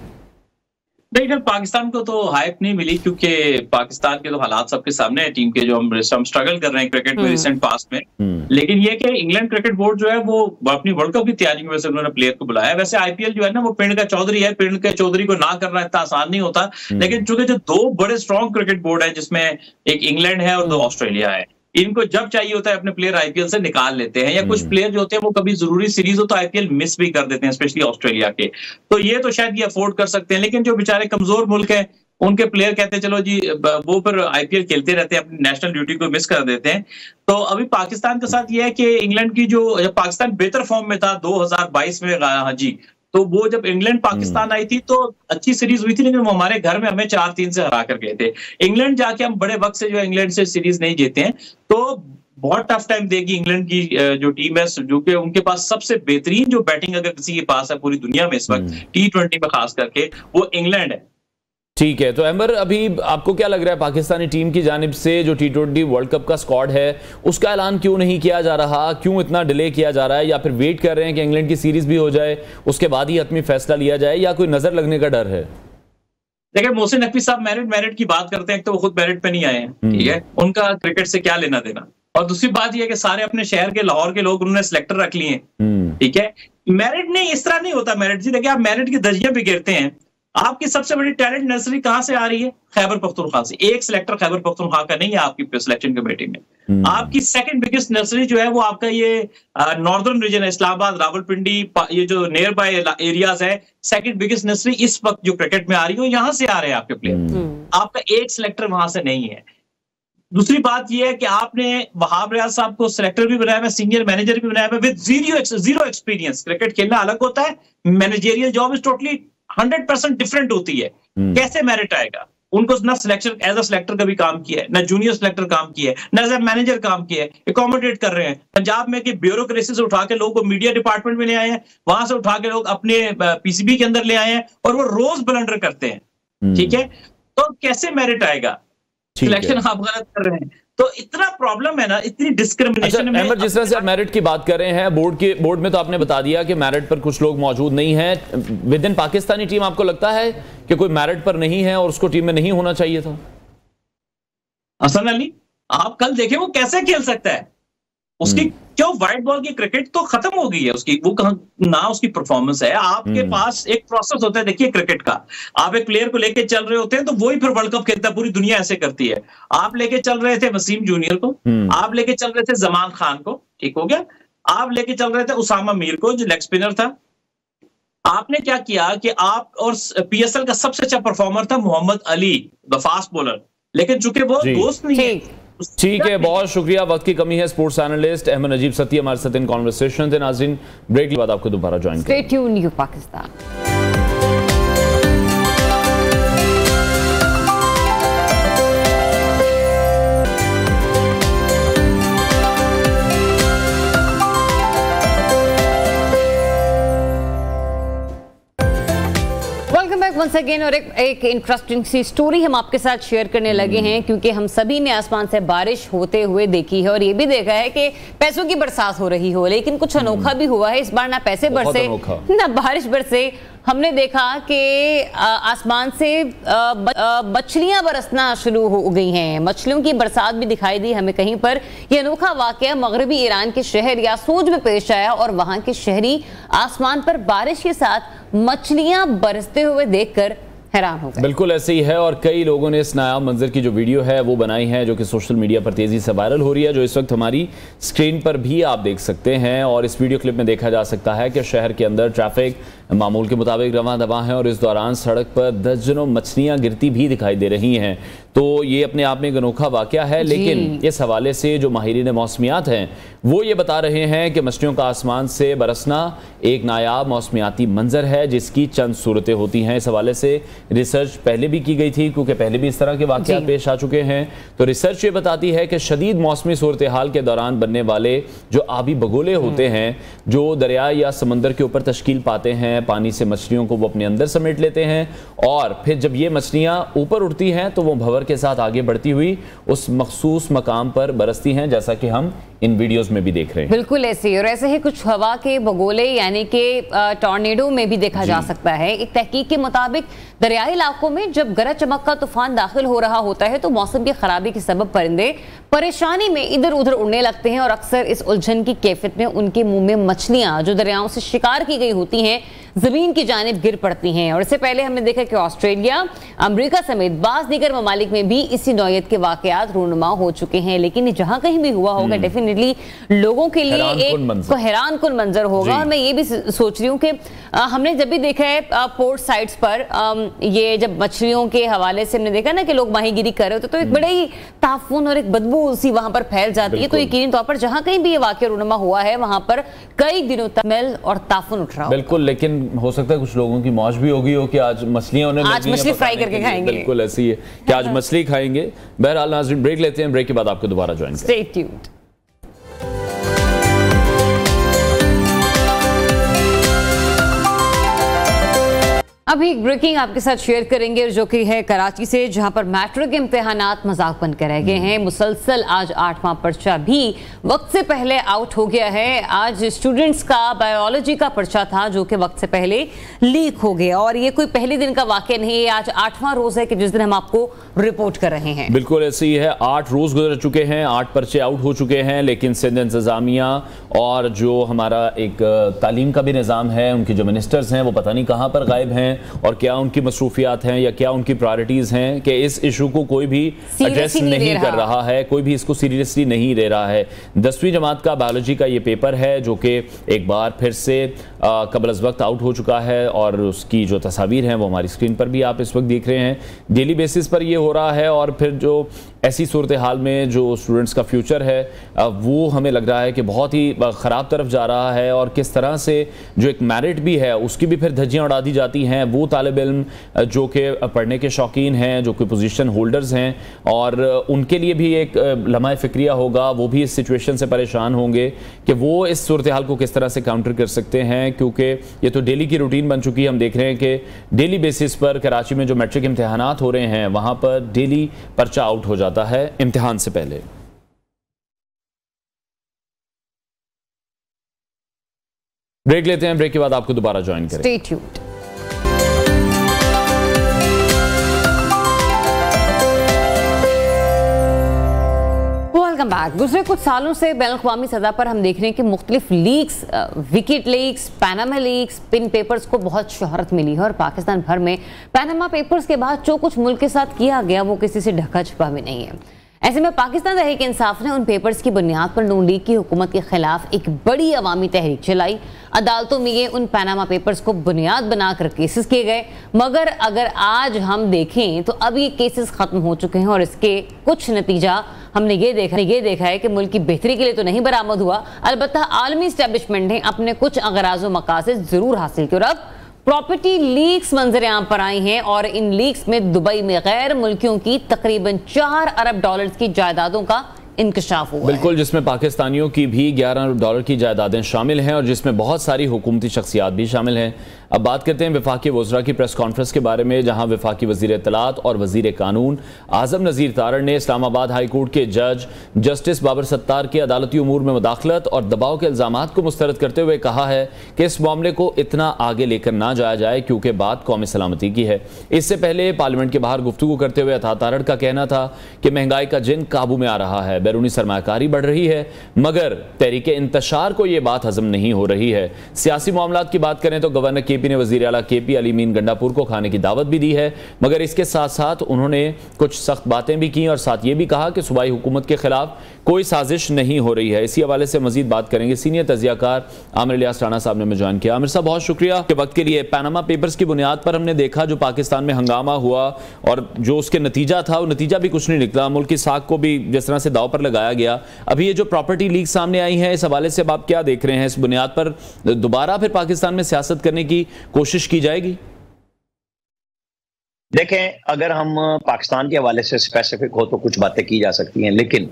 नहीं, पाकिस्तान को तो हाइप नहीं मिली क्योंकि पाकिस्तान के तो हालात सबके सामने है, टीम के जो हम स्ट्रगल कर रहे हैं क्रिकेट में रिसेंट पास्ट में। लेकिन ये कि इंग्लैंड क्रिकेट बोर्ड जो है वो अपनी वर्ल्ड कप की तैयारी में वैसे उन्होंने प्लेयर को बुलाया। वैसे आईपीएल जो है ना वो पिंड का चौधरी है, पिंड के चौधरी को ना करना इतना आसान नहीं होता। लेकिन चूंकि जो दो बड़े स्ट्रॉन्ग क्रिकेट बोर्ड है जिसमें एक इंग्लैंड है और दो ऑस्ट्रेलिया है, इनको जब चाहिए होता है अपने प्लेयर आईपीएल से निकाल लेते हैं, या कुछ प्लेयर जो होते हैं वो कभी जरूरी सीरीज हो तो आईपीएल मिस भी कर देते हैं, स्पेशली ऑस्ट्रेलिया के। तो ये तो शायद ये अफोर्ड कर सकते हैं, लेकिन जो बेचारे कमजोर मुल्क हैं उनके प्लेयर कहते हैं चलो जी वो फिर आईपीएल खेलते रहते हैं, अपनी नेशनल ड्यूटी को मिस कर देते हैं। तो अभी पाकिस्तान के साथ ये है कि इंग्लैंड की जो पाकिस्तान बेहतर फॉर्म में था 2022 में हाजी, तो वो जब इंग्लैंड पाकिस्तान आई थी तो अच्छी सीरीज हुई थी, लेकिन वो हमारे घर में हमें 4-3 से हरा कर गए थे। इंग्लैंड जाके हम बड़े वक्त से जो इंग्लैंड से सीरीज नहीं जीते हैं, तो बहुत टफ टाइम देगी इंग्लैंड की जो टीम है, जो कि उनके पास सबसे बेहतरीन जो बैटिंग अगर किसी के पास है पूरी दुनिया में इस वक्त T20 में खास करके, वो इंग्लैंड है। ठीक है, तो अमर अभी आपको क्या लग रहा है पाकिस्तानी टीम की जानिब से जो T20 वर्ल्ड कप का स्क्वाड है उसका ऐलान क्यों नहीं किया जा रहा, क्यों इतना डिले किया जा रहा है, या फिर वेट कर रहे हैं कि इंग्लैंड की सीरीज भी हो जाए उसके बाद ही हतमी फैसला लिया जाए, या कोई नजर लगने का डर है? देखिए मोहसिन नकवी साहब मेरिट की बात करते हैं, तो वो खुद मेरिट पे नहीं आए हैं, ठीक है, उनका क्रिकेट से क्या लेना देना। और दूसरी बात यह है कि सारे अपने शहर के लाहौर के लोग उन्होंने सिलेक्टर रख लिए हैं, ठीक है। मेरिट नहीं, इस तरह नहीं होता मेरिट जी। देखिए आप मेरिट की दर्जियां भी गिरते हैं, आपकी सबसे बड़ी टैलेंट नर्सरी कहां से आ रही है? खैबर पख्तूनख्वा से। एक सिलेक्टर खैबर पख्तूनख्वा का नहीं है आपकी सिलेक्शन कमेटी में। आपकी सेकंड बिगेस्ट नर्सरी जो है वो आपका ये नॉर्दर्न रीजन है, इस्लामाबाद, रावलपिंडी, ये जो नियर बाय एरियाज है, सेकंड बिगेस्ट नर्सरी इस वक्त जो क्रिकेट में आ रही है यहां से आ रहे हैं आपके प्लेयर। आपका एक सिलेक्टर वहां से नहीं है। दूसरी बात यह है कि आपने वहाब रियाज साहब को सिलेक्टर भी बनाया है, सीनियर मैनेजर भी बनाया है विद जीरो एक्सपीरियंस। क्रिकेट खेलना अलग होता है, managerial job is totally 100% different होती है। कैसे मेरिट आएगा? उनको ना सिलेक्शन एज अ सिलेक्टर का भी काम किया है, ना जूनियर सिलेक्टर काम किया है, ना एज अ मैनेजर काम किया है, एकोमोडेट कर रहे हैं। पंजाब में कि ब्यूरोक्रेसी से उठा के लोगों को मीडिया डिपार्टमेंट में ले आए हैं, वहां से उठा के लोग अपने पीसीबी के अंदर ले आए हैं और वो रोज ब्लंडर करते हैं, ठीक है। तो कैसे मेरिट आएगा? सिलेक्शन आप गलत कर रहे हैं, तो इतना प्रॉब्लम है ना, इतनी डिस्क्रिमिनेशन है। अहमद, जिस तरह से आप मेरिट की बात कर रहे हैं, बोर्ड में तो आपने बता दिया कि मेरिट पर कुछ लोग मौजूद नहीं हैं। विद इन पाकिस्तानी टीम आपको लगता है कि कोई मेरिट पर नहीं है और उसको टीम में नहीं होना चाहिए था? हसन अली आप कल देखें वो कैसे खेल सकता है, उसकी क्यों व्हाइट बॉल की क्रिकेट तो खत्म हो गई है उसकी, वो ना उसकी परफॉर्मेंस है। आपके पास एक प्रोसेस होता है, देखिए क्रिकेट का, आप एक प्लेयर को लेके चल रहे होते हैं तो वही फिर वर्ल्ड कप खेलता है, पूरी दुनिया ऐसे करती है। आप लेके चल रहे थे वसीम जूनियर को, आप लेके चल रहे थे जमान खान को, ठीक हो गया, आप लेके चल रहे थे उसामा मीर को जो लेग स्पिनर था। आपने क्या किया कि आप और पीएसएल का सबसे अच्छा परफॉर्मर था Mohammad Ali the fast bowler, लेकिन चूंकि वो दोस्त नहीं है। ठीक है, बहुत शुक्रिया। वक्त की कमी है। स्पोर्ट्स एनालिस्ट अहमद नजीब सती हमारे साथ इन कॉन्वर्सेशन थे। नाज़रीन, ब्रेक के बाद आपको दोबारा ज्वाइन करें। Stay tuned, new Pakistan. Once again, और एक इंटरेस्टिंग सी स्टोरी हम आपके साथ शेयर करने लगे हैं, क्योंकि हम सभी ने आसमान से बारिश होते हुए देखी है और ये भी देखा है कि पैसों की बरसात हो रही हो, लेकिन कुछ अनोखा भी हुआ है इस बार। ना पैसे बरसे ना बारिश बरसे, हमने देखा कि आसमान से मछलियां बरसना शुरू हो गई हैं। मछलियों की बरसात भी दिखाई दी हमें कहीं पर। यह अनोखा वाकया मगरबी ईरान के शहर यासूज में पेश आया और वहां के शहरी आसमान पर बारिश के साथ मछलियां बरसते हुए देखकर हैरान हो गए। बिल्कुल ऐसे ही है, और कई लोगों ने इस नायाब मंजर की जो वीडियो है वो बनाई है, जो कि सोशल मीडिया पर तेजी से वायरल हो रही है, जो इस वक्त हमारी स्क्रीन पर भी आप देख सकते हैं। और इस वीडियो क्लिप में देखा जा सकता है कि शहर के अंदर ट्रैफिक मामूल के मुताबिक रवां दवा है, और इस दौरान सड़क पर दर्जनों मछलियां गिरती भी दिखाई दे रही हैं। तो ये अपने आप में एक अनोखा वाकया है, लेकिन इस हवाले से जो माहिरीन मौसमियात हैं वो ये बता रहे हैं कि मछलियों का आसमान से बरसना एक नायाब मौसमियाती मंजर है, जिसकी चंद सूरतें होती हैं। इस हवाले से रिसर्च पहले भी की गई थी, क्योंकि पहले भी इस तरह के वाकयात पेश आ चुके हैं। तो रिसर्च ये बताती है कि शदीद मौसमी सूरत हाल के दौरान बनने वाले जो आबी बगोले होते हैं, जो दरिया या समंदर के ऊपर तश्कील पाते हैं, पानी से मछलियों को वो अपने अंदर समेट लेते हैं, और फिर जब ये मछलियां ऊपर उड़ती हैं तो वो भंवर के साथ आगे बढ़ती हुई उस मखसूस मकाम पर बरसती हैं, जैसा कि हम इन वीडियोस में भी देख रहे हैं। बिल्कुल ऐसे ही, और ऐसे ही कुछ हवा के बगोले यानी कि टॉर्नेडो में भी देखा जा सकता है। एक तहकीक के मुताबिक दरियाई इलाकों में जब गरज चमक का तूफान दाखिल हो रहा होता है तो मौसम की खराबी के सबब परिंदे परेशानी में इधर उधर उड़ने लगते हैं, और अक्सर इस उलझन की कैफियत में उनके मुंह में मछलियां जो दरियाओं से शिकार की गई होती हैं जमीन की जानिब गिर पड़ती हैं। और इससे पहले हमने देखा कि ऑस्ट्रेलिया, अमेरिका समेत बाज़ दीगर ममालिक में भी इसी नौयत के वाकयात रूनुमा हो चुके हैं। लेकिन जहां कहीं भी हुआ होगा डेफिनेटली लोगों के लिए एक हैरानकुन मंजर होगा। और मैं ये भी सोच रही हूँ कि हमने जब भी देखा है पोर्ट साइट्स पर ये जब मछलियों के हवाले से हमने देखा ना कि लोग माहीगिरी कर रहे होते, तो एक बड़े ही ताफुन और एक बदबू सी वहां पर फैल जाती है। तो यकीनी तौर पर जहां कहीं भी ये वाकया रूनुमा हुआ है वहां पर कई दिनों तक स्मेल और ताफुन उठ रहा है। बिल्कुल, लेकिन हो सकता है कुछ लोगों की मौज भी होगी हो कि आज मछलियां उन्हें आज मछली फ्राई करके खाएंगे। बिल्कुल ऐसी है कि आज मछली खाएंगे। बहरहाल नाज़रीन, ब्रेक लेते हैं, ब्रेक के बाद आपको दोबारा ज्वाइन स्टे ट्यून्ड। अभी एक ब्रेकिंग आपके साथ शेयर करेंगे जो कि है कराची से, जहां पर मैट्रिक के इम्तिहानात मजाक बन कर रह गए हैं। मुसलसल आज 8वां पर्चा भी वक्त से पहले आउट हो गया है। आज स्टूडेंट्स का बायोलॉजी का पर्चा था जो कि वक्त से पहले लीक हो गया, और ये कोई पहले दिन का वाकया नहीं है। आज 8वां रोज है कि जिस दिन हम आपको रिपोर्ट कर रहे हैं। बिल्कुल ऐसे ही है, 8 रोज गुजर चुके हैं, 8 पर्चे आउट हो चुके हैं, लेकिन सिंध इंतजामिया और जो हमारा एक तालीम का भी निज़ाम है, उनके जो मिनिस्टर्स हैं वो पता नहीं कहाँ पर गायब हैं, और क्या उनकी मसरूफियात हैं या क्या उनकी प्रायोरिटीज़ हैं कि इस इशू को कोई भी एड्रेस नहीं कर रहा है, कोई भी इसको सीरियसली नहीं ले रहा है। 10वीं जमात का बायोलॉजी का ये पेपर है जो कि एक बार फिर से कबल अज़ वक्त आउट हो चुका है, और उसकी जो तस्वीर हैं वो हमारी स्क्रीन पर भी आप इस वक्त देख रहे हैं। डेली बेसिस पर ये हो रहा है, और फिर जो ऐसी सूरत हाल में जो स्टूडेंट्स का फ्यूचर है वो हमें लग रहा है कि बहुत ही ख़राब तरफ जा रहा है, और किस तरह से जो एक मेरिट भी है उसकी भी फिर धज्जियाँ उड़ा दी जाती हैं। वो तालिब इल्म जो कि पढ़ने के शौकीन हैं, जो कि पोजीशन होल्डर्स हैं, और उनके लिए भी एक लम्हा फ़िक्रिया होगा, वो भी इस सिचुएशन से परेशान होंगे कि वो इस सूरत हाल को किस तरह से काउंटर कर सकते हैं, क्योंकि ये तो डेली की रूटीन बन चुकी है। हम देख रहे हैं कि डेली बेसिस पर कराची में जो मैट्रिक इम्तिहानात हो रहे हैं वहाँ पर डेली पर्चा आउट हो जाता है इम्तिहान से पहले। ब्रेक लेते हैं, ब्रेक के बाद आपको दोबारा ज्वाइन करें। Stay tuned. Welcome back. गुजरे कुछ सालों से बैनुल-अक़वामी सतह पर हम देख रहे हैं कि मुख्तलिफ leaks, wicket leaks, Panama leaks, pin papers को बहुत शोहरत मिली है, और पाकिस्तान भर में पैनामा पेपर्स के बाद जो कुछ मुल्क के साथ किया गया वो किसी से ढका छुपा भी नहीं है। ऐसे में पाकिस्तान तहरीक इंसाफ ने उन पेपर्स की बुनियाद पर नून लीग की हुकूमत के खिलाफ एक बड़ी अवामी तहरीक चलाई। अदालतों में ये उन पैनामा पेपर्स को बुनियाद बनाकर केसेस किए गए, मगर अगर आज हम देखें तो अब ये केसेस खत्म हो चुके हैं, और इसके कुछ नतीजा हमने ये देखा है कि मुल्क की बेहतरी के लिए तो नहीं बरामद हुआ, अलबत्ता आलमी इस्टेब्लिशमेंट ने अपने कुछ अगराज़ व मकासद जरूर हासिल किए। और अब प्रॉपर्टी लीक्स मंजर आम पर आई हैं, और इन लीक्स में दुबई में गैर मुल्कियों की तकरीबन 4 अरब डॉलर्स की जायदादों का इंकशाफ हुआ। बिल्कुल, जिसमें पाकिस्तानियों की भी 11 अरब डॉलर की जायदादें शामिल हैं, और जिसमें बहुत सारी हुकूमती शख्सियात भी शामिल हैं। अब बात करते हैं वफाकी वज़रा की प्रेस कॉन्फ्रेंस के बारे में, जहां वफाकी वज़ीर इत्तलात और वज़ीर कानून आज़म नज़ीर तारड़ ने इस्लामाबाद हाई कोर्ट के जज जस्टिस बाबर सत्तार के अदालती उमूर में मुदाखलत और दबाव के इल्ज़ामात को मुस्तरद करते हुए कहा है कि इस मामले को इतना आगे लेकर ना जाया जाए, क्योंकि बात कौमी सलामती की है। इससे पहले पार्लियामेंट के बाहर गुफ्तगू करते हुए अता तारड़ का कहना था कि महंगाई का जिन काबू में आ रहा है, बैरूनी सरमायाकारी बढ़ रही है, मगर तहरीक इंतशार को यह बात हजम नहीं हो रही है। सियासी मामलात की बात करें तो गवर्नर KP बीजेपी ने वजीर आला KP अली मीन गंडापुर को खाने की दावत भी दी है, मगर इसके साथ साथ उन्होंने कुछ सख्त बातें भी की और साथ ये भी कहा कि सूबाई हुकूमत के खिलाफ कोई साजिश नहीं हो रही है। इसी हवाले से मजीद बात करेंगे। सीनियर तजियाकार आमिर इलियास राणा साहब ने हमें ज्वाइन किया। आमिर साहब, बहुत शुक्रिया के वक्त के लिए। पैनामा पेपर्स की बुनियाद पर हमने देखा जो पाकिस्तान में हंगामा हुआ और जो उसके नतीजा था, वो नतीजा भी कुछ नहीं निकला। मुल्क की साख को भी जिस तरह से दाव पर लगाया गया। अभी ये जो प्रॉपर्टी लीक सामने आई है, इस हवाले से अब आप क्या देख रहे हैं? इस बुनियाद पर दोबारा फिर पाकिस्तान में सियासत करने की कोशिश की जाएगी? देखें, अगर हम पाकिस्तान के हवाले से स्पेसिफिक हो तो कुछ बातें की जा सकती हैं, लेकिन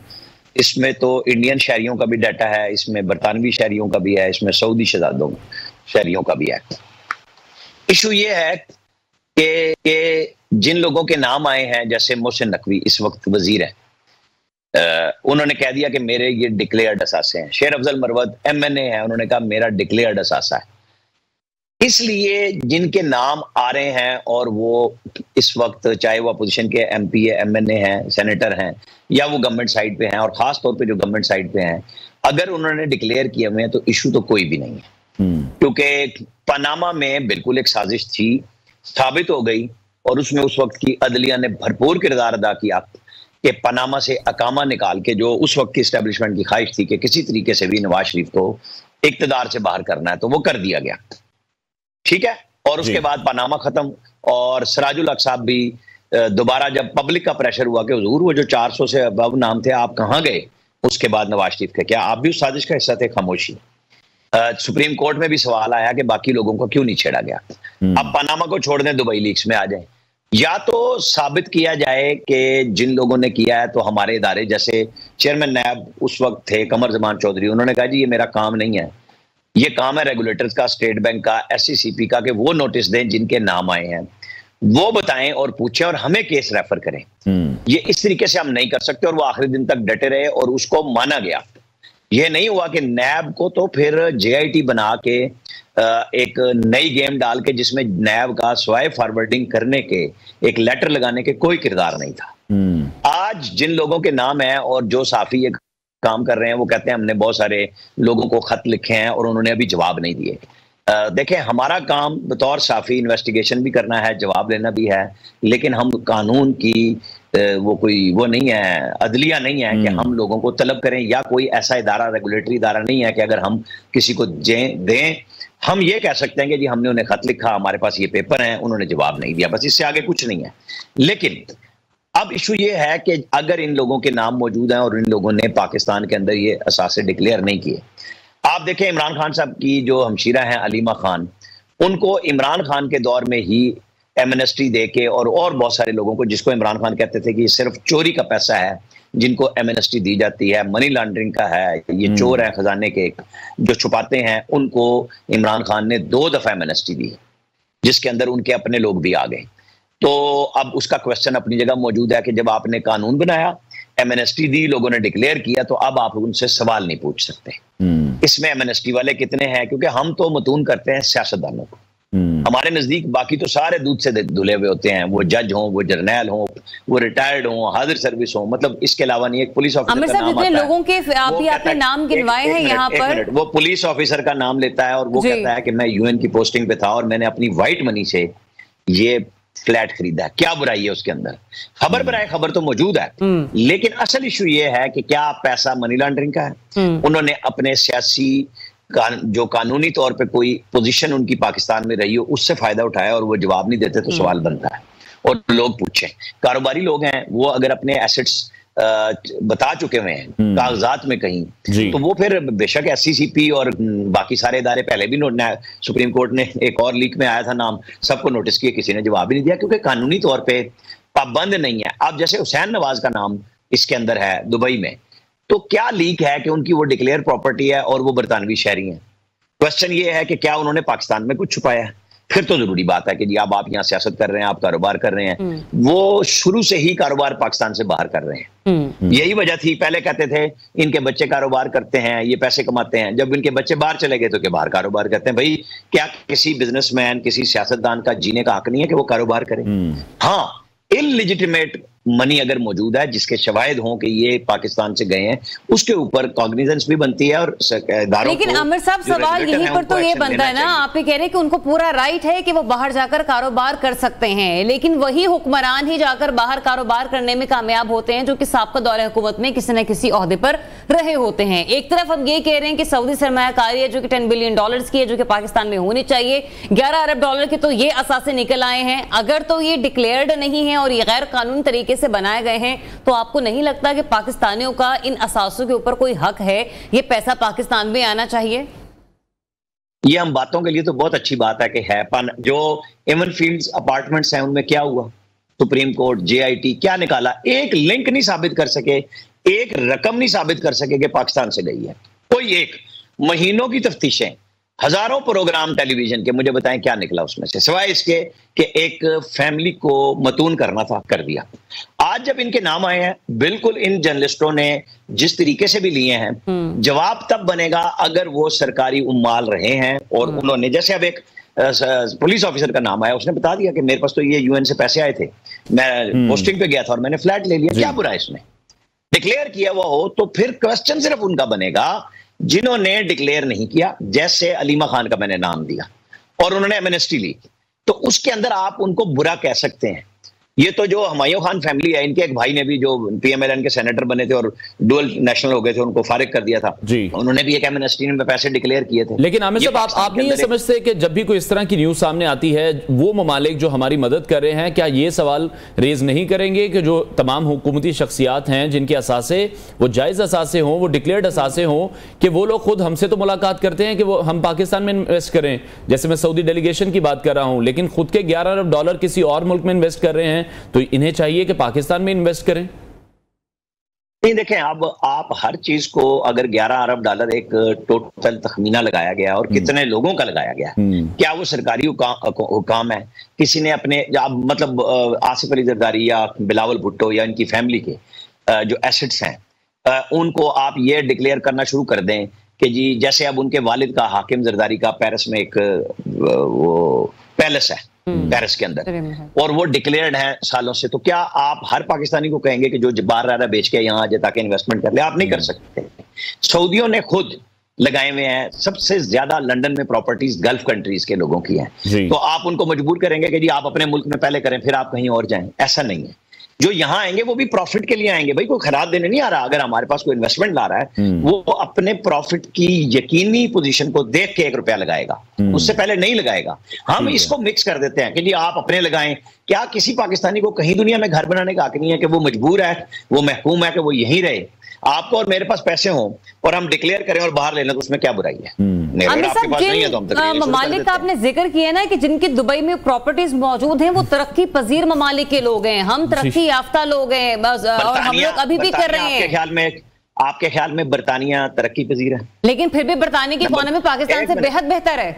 इसमें तो इंडियन शहरियों का भी डाटा है, इसमें बरतानवी शहरियों का भी है, इसमें सऊदी शहजादों शहरियों का भी है। इशू ये है कि जिन लोगों के नाम आए हैं, जैसे मोहसिन नकवी इस वक्त वजीर हैं, उन्होंने कह दिया कि मेरे ये डिक्लेयर्ड असासे हैं। शेर अफजल मरवत MNA है, उन्होंने कहा मेरा डिक्लेयर्ड असासा है। इसलिए जिनके नाम आ रहे हैं और वो इस वक्त चाहे वो अपोजिशन के MP है, MNA हैं, सेनेटर हैं, या वो गवर्नमेंट साइड पे हैं, और खास तौर पे जो गवर्नमेंट साइड पे हैं, अगर उन्होंने डिक्लेयर किए हुए हैं तो इशू तो कोई भी नहीं है। क्योंकि पनामा में बिल्कुल एक साजिश थी, साबित हो गई, और उसमें उस वक्त की अदलिया ने भरपूर किरदार अदा किया कि पनामा से अकामा निकाल के, जो उस वक्त की इस्टेब्लिशमेंट की ख्वाहिश थी कि किसी तरीके से भी नवाज शरीफ को इक्तदार से बाहर करना है, तो वो कर दिया गया। ठीक है। और उसके बाद पनामा खत्म, और सिराजुल हक साहब भी दोबारा जब पब्लिक का प्रेशर हुआ कि हुजूर वो जो 400 से अब नाम थे, आप कहाँ गए, उसके बाद नवाज शरीफ के क्या आप भी उस साजिश का हिस्सा थे? खामोशी। सुप्रीम कोर्ट में भी सवाल आया कि बाकी लोगों को क्यों नहीं छेड़ा गया। अब पनामा को छोड़ दें, दुबई लीक्स में आ जाए, या तो साबित किया जाए कि जिन लोगों ने किया है, तो हमारे इदारे, जैसे चेयरमैन नायब उस वक्त थे कमर जमान चौधरी, उन्होंने कहा जी ये मेरा काम नहीं है, ये काम है रेगुलेटर्स का, स्टेट बैंक का, SCCP का, कि वो नोटिस दें जिनके नाम आए हैं, वो बताएं और पूछें और हमें केस रेफर करें। ये इस तरीके से हम नहीं कर सकते, और वो आखिरी दिन तक डटे रहे और उसको माना गया। ये नहीं हुआ कि नैब को तो फिर JIT बना के एक नई गेम डाल के, जिसमें नैब का स्वाय फॉरवर्डिंग करने के, एक लेटर लगाने के कोई किरदार नहीं था। आज जिन लोगों के नाम है और जो साफी ये काम कर रहे हैं, वो कहते हैं हमने बहुत सारे लोगों को खत लिखे हैं और उन्होंने अभी जवाब नहीं दिए। देखें, हमारा काम बतौर साफी इन्वेस्टिगेशन भी करना है, जवाब लेना भी है, लेकिन हम कानून की वो नहीं है, अदलिया नहीं है कि हम लोगों को तलब करें, या कोई ऐसा इदारा, रेगुलेटरी इदारा नहीं है कि अगर हम किसी को दें, हम ये कह सकते हैं कि जी हमने उन्हें खत लिखा, हमारे पास ये पेपर हैं, उन्होंने जवाब नहीं दिया, बस इससे आगे कुछ नहीं है। लेकिन अब इशू ये है कि अगर इन लोगों के नाम मौजूद हैं और इन लोगों ने पाकिस्तान के अंदर ये असासे डिक्लेयर नहीं किए। आप देखें, इमरान खान साहब की जो हमशीरा हैं अलीमा खान, उनको इमरान खान के दौर में ही एमनेस्टी दे के, और बहुत सारे लोगों को, जिसको इमरान खान कहते थे कि ये सिर्फ चोरी का पैसा है, जिनको एमनेस्टी दी जाती है, मनी लॉन्ड्रिंग का है, ये चोर हैं खजाने के जो छुपाते हैं, उनको इमरान खान ने 2 दफा एमनेस्टी दी, जिसके अंदर उनके अपने लोग भी आ गए। तो अब उसका क्वेश्चन अपनी जगह मौजूद है कि जब आपने कानून बनाया, एमनेस्टी दी, लोगों ने डिक्लेयर किया, तो अब आप उनसे सवाल नहीं पूछ सकते इसमें एमनेस्टी वाले कितने हैं, क्योंकि हम तो मतून करते हैं सियासतदानों को। हमारे नजदीक बाकी तो सारे दूध से धुले हुए होते हैं, वो जज हों, वो जर्नैल हों, वो रिटायर्ड हों, हाजिर सर्विस हों, मतलब इसके अलावा नहीं। एक पुलिस ऑफिसर का नाम आता है, लोगों के आपने नाम गिनवाए हैं यहाँ पर, वो पुलिस ऑफिसर का नाम लेता है और वो कहता है कि मैं UN की पोस्टिंग पे था और मैंने अपनी व्हाइट मनी से ये फ्लैट खरीदा है। क्या बुराई है उसके अंदर? खबर बनाए, खबर तो मौजूद है, लेकिन असल इशू ये है कि क्या पैसा मनी लॉन्ड्रिंग का है? उन्होंने अपने सियासी जो कानूनी तौर पे कोई पोजीशन उनकी पाकिस्तान में रही हो, उससे फायदा उठाया और वो जवाब नहीं देते, तो सवाल बनता है और लोग पूछें। कारोबारी लोग हैं, वो अगर अपने एसेट्स बता चुके हुए हैं कागजात में कहीं, तो वो फिर बेशक SCCP और बाकी सारे इदारे, पहले भी सुप्रीम कोर्ट ने एक और लीक में आया था नाम, सबको नोटिस किया, किसी ने जवाब ही नहीं दिया, क्योंकि कानूनी तौर पे पाबंद नहीं है। अब जैसे हुसैन नवाज का नाम इसके अंदर है दुबई में, तो क्या लीक है कि उनकी वो डिक्लेयर प्रॉपर्टी है और वो बरतानवी शहरी हैं? क्वेश्चन ये है कि क्या उन्होंने पाकिस्तान में कुछ छुपाया है? फिर तो जरूरी बात है कि जी अब आप यहाँ सियासत कर रहे हैं, आप कारोबार कर रहे हैं। वो शुरू से ही कारोबार पाकिस्तान से बाहर कर रहे हैं। यही वजह थी, पहले कहते थे इनके बच्चे कारोबार करते हैं, ये पैसे कमाते हैं, जब इनके बच्चे बाहर चले गए तो के बाहर कारोबार करते हैं। भाई, क्या किसी बिजनेसमैन, किसी सियासतदान का जीने का हक नहीं है कि वो कारोबार करे? हाँ, इललिजिटिमेट मनी अगर मौजूद है जिसके शवाहिद हों कि ये पाकिस्तान से गए हैं, उसके ऊपर कॉग्निजेंस भी बनती है और लेकिन आमिर साहब सवाल यहीं पर तो ये बनता है ना, आप ये कह रहे हैं कि उनको पूरा राइट है कि वो बाहर जाकर कारोबार कर सकते हैं, लेकिन वही हुक्मरान ही जाकर बाहर कारोबार करने में कामयाब होते हैं जो कि साबिक़ा दौरे हुकूमत में किसी न किसी ओहदे पर रहे होते हैं। एक तरफ हम ये कह रहे हैं कि सऊदी सरमायाकारी है जो कि $10 बिलियन की है, जो कि पाकिस्तान में होनी चाहिए, $11 अरब के तो ये असासे निकल आए हैं। अगर तो ये डिक्लेयर्ड नहीं है और ये गैर कानूनी तरीके से बनाए गए हैं, तो आपको नहीं लगता कि पाकिस्तानियों का इन असासों के ऊपर कोई हक है, ये पैसा पाकिस्तान में आना चाहिए? ये हम बातों के लिए तो बहुत अच्छी बात है कि है, पर जो एवन फील्ड्स अपार्टमेंट्स हैं उनमें क्या हुआ? सुप्रीम कोर्ट, JIT क्या निकाला? एक लिंक नहीं साबित कर सके, एक रकम नहीं साबित कर सके कि पाकिस्तान से गई है। कोई एक महीनों की तफ्तीशें, हजारों प्रोग्राम टेलीविजन के, मुझे बताएं क्या निकला उसमें से, सिवाय इसके कि एक फैमिली को मतून करना था, कर दिया। आज जब इनके नाम आए हैं, बिल्कुल इन जर्नलिस्टों ने जिस तरीके से भी लिए हैं, जवाब तब बनेगा अगर वो सरकारी उम्माल रहे हैं और उन्होंने, जैसे अब एक पुलिस ऑफिसर का नाम आया, उसने बता दिया कि मेरे पास तो ये UN से पैसे आए थे, मैं पोस्टिंग पे गया था और मैंने फ्लैट ले लिया। क्या बुरा है इसमें? डिक्लेयर किया हुआ हो तो फिर क्वेश्चन सिर्फ उनका बनेगा जिन्होंने डिक्लेयर नहीं किया, जैसे अलीमा खान का मैंने नाम दिया और उन्होंने एमनेस्टी ली, तो उसके अंदर आप उनको बुरा कह सकते हैं। ये तो जो हुमायूं खान फैमिली है, इनके एक भाई ने भी जो PMLN के सेनेटर बने थे और डुअल नेशनल हो गए थे, उनको फारिग कर दिया था जी, उन्होंने भी एक एमनेस्टी में पैसे डिक्लेयर किए थे। लेकिन आमिर साहब, आप नहीं ये समझते कि जब भी कोई इस तरह की न्यूज सामने आती है, वो ममालिक जो हमारी मदद कर रहे हैं, क्या ये सवाल रेज नहीं करेंगे कि जो तमाम हुकूमती शख्सियात हैं जिनके असासे वो जायज असासे हों, वो डिक्लेयर्ड असासे हों, कि वो लोग खुद हमसे तो मुलाकात करते हैं कि वो हम पाकिस्तान में इन्वेस्ट करें, जैसे मैं सऊदी डेलीगेशन की बात कर रहा हूं, लेकिन खुद के $11 अरब किसी और मुल्क में इन्वेस्ट कर रहे हैं, तो इन्हें चाहिए कि पाकिस्तान में इन्वेस्ट करें? नहीं, देखें, अब आप हर चीज को अगर $11 अरब एक टोटल तखमीना लगाया गया और कितने लोगों का लगाया गया, क्या वो सरकारी हुकाम है? किसी ने अपने मतलब आसिफ अली जरदारी या बिलावल भुट्टो या इनकी फैमिली के जो एसेट्स हैं, उनको आप ये डिक्लेयर करना शुरू कर दें कि जी, जैसे अब उनके वालिद का, हाकिम जरदारी का, पेरिस में एक वो पैलेस है पेरिस के अंदर और वो डिक्लेयर्ड है सालों से, तो क्या आप हर पाकिस्तानी को कहेंगे कि जो बाहर रह रहा बेच के यहाँ आ जाए ताकि इन्वेस्टमेंट कर ले? आप नहीं कर सकते। सऊदियों ने खुद लगाए हुए हैं, सबसे ज्यादा लंदन में प्रॉपर्टीज गल्फ कंट्रीज के लोगों की हैं, तो आप उनको मजबूर करेंगे कि जी आप अपने मुल्क में पहले करें फिर आप कहीं और जाएं? ऐसा नहीं है। जो यहाँ आएंगे वो भी प्रॉफिट के लिए आएंगे, भाई कोई खराब देने नहीं आ रहा। अगर हमारे पास कोई इन्वेस्टमेंट ला रहा है, वो अपने प्रॉफिट की यकीनी पोजीशन को देख के $1 लगाएगा, उससे पहले नहीं लगाएगा। हम इसको मिक्स कर देते हैं कि जी आप अपने लगाएं। क्या किसी पाकिस्तानी को कहीं दुनिया में घर बनाने का हक नहीं है कि वो मजबूर है, वो महकूम है कि वो यहीं रहे? आपको और मेरे पास पैसे हों और हम डिक्लेयर करें और बाहर ले लें, तो उसमें क्या बुराई है? आपके पास नहीं है तो हम ममालिक का आपने जिक्र किया ना कि जिनकी दुबई में प्रॉपर्टीज मौजूद हैं, वो तरक्की पजीर ममालिक के लोग हैं, हम तरक्की याफ्ता लोग हैं, बस, और हम लोग अभी भी कर रहे हैं। आपके ख्याल में बरतानिया तरक्की पजीर है? लेकिन फिर भी बरतानिया की इकोनॉमी पाकिस्तान से बेहद बेहतर है।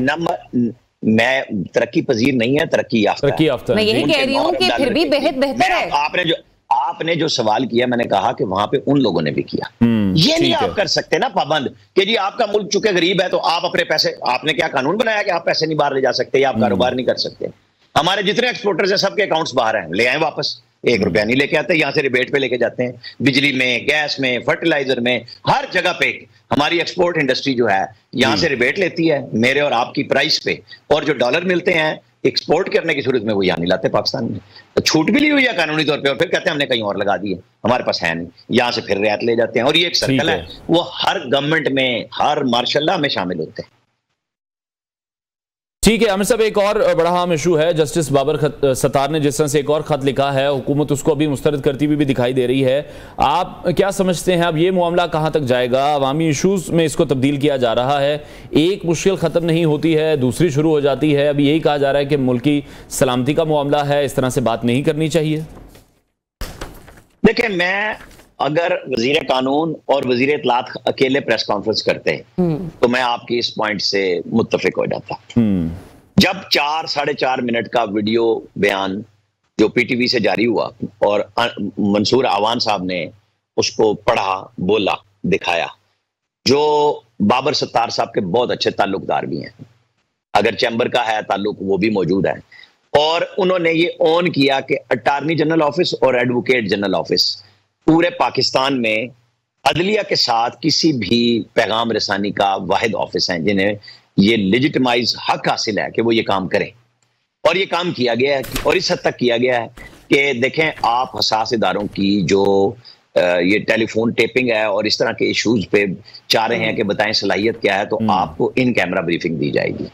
मैं तरक्की पजीर नहीं है, तरक्की याफ्ता। मैं यही कह रही हूँ कि फिर भी बेहद बेहतर है। आपने जो सवाल किया, मैंने कहा कि वहां पे उन लोगों ने भी किया। ये नहीं आप कर सकते ना पाबंद कि जी आपका मुल्क चूंकि गरीब है तो आप अपने पैसे, आपने क्या कानून बनाया कि आप पैसे नहीं बाहर ले जा सकते या आप कारोबार नहीं कर सकते? हमारे जितने एक्सपोर्टर्स हैं सबके अकाउंट्स बाहर हैं, ले आए वापस, $1 नहीं लेके आते, यहाँ से रिबेट पे लेके जाते हैं। बिजली में, गैस में, फर्टिलाइजर में, हर जगह पे हमारी एक्सपोर्ट इंडस्ट्री जो है यहाँ से रिबेट लेती है मेरे और आपकी प्राइस पे, और जो डॉलर मिलते हैं एक्सपोर्ट करने की सूरत में वो यहाँ नहीं लाते पाकिस्तान में। तो छूट भी ली हुई है कानूनी तौर पे और फिर कहते हैं हमने कहीं और लगा दिए, हमारे पास है नहीं, यहाँ से फिर रियायत ले जाते हैं। और ये एक सर्कल है, वो हर गवर्नमेंट में, हर मार्शल में शामिल होते हैं। ठीक है आमिर साहब, एक और बड़ा अहम इशू है। जस्टिस बाबर सत्तार ने जिस तरह से एक और खत लिखा है, हुकूमत उसको अभी मुस्तरद करती हुई भी दिखाई दे रही है। आप क्या समझते हैं, अब ये मामला कहां तक जाएगा? अवामी इशूज में इसको तब्दील किया जा रहा है, एक मुश्किल ख़त्म नहीं होती है, दूसरी शुरू हो जाती है। अभी यही कहा जा रहा है कि मुल्की सलामती का मामला है, इस तरह से बात नहीं करनी चाहिए। देखिए, मैं अगर वजीर कानून और वजीर इत्तलात अकेले प्रेस कॉन्फ्रेंस करते हैं तो मैं आपकी इस पॉइंट से मुत्तफिक हो जाता। जब 4-4.5 मिनट का वीडियो बयान जो PTV से जारी हुआ और मंसूर आवान साहब ने उसको पढ़ा, बोला, दिखाया, जो बाबर सत्तार साहब के बहुत अच्छे ताल्लुकदार भी हैं, अगर चैम्बर का है ताल्लुक वो भी मौजूद है, और उन्होंने ये ऑन किया कि अटॉर्नी जनरल ऑफिस और एडवोकेट जनरल ऑफिस पूरे पाकिस्तान में अदलिया के साथ किसी भी पैगाम रसानी का वाहिद ऑफिस है जिन्हें ये लेजिटिमाइज हक हासिल है कि वो ये काम करें। और ये काम किया गया है और इस हद तक किया गया है कि देखें आप हसास इदारों की जो ये टेलीफोन टेपिंग है और इस तरह के इश्यूज पे चाह रहे हैं कि बताएं सलाहियत क्या है, तो आपको इन कैमरा ब्रीफिंग दी जाएगी।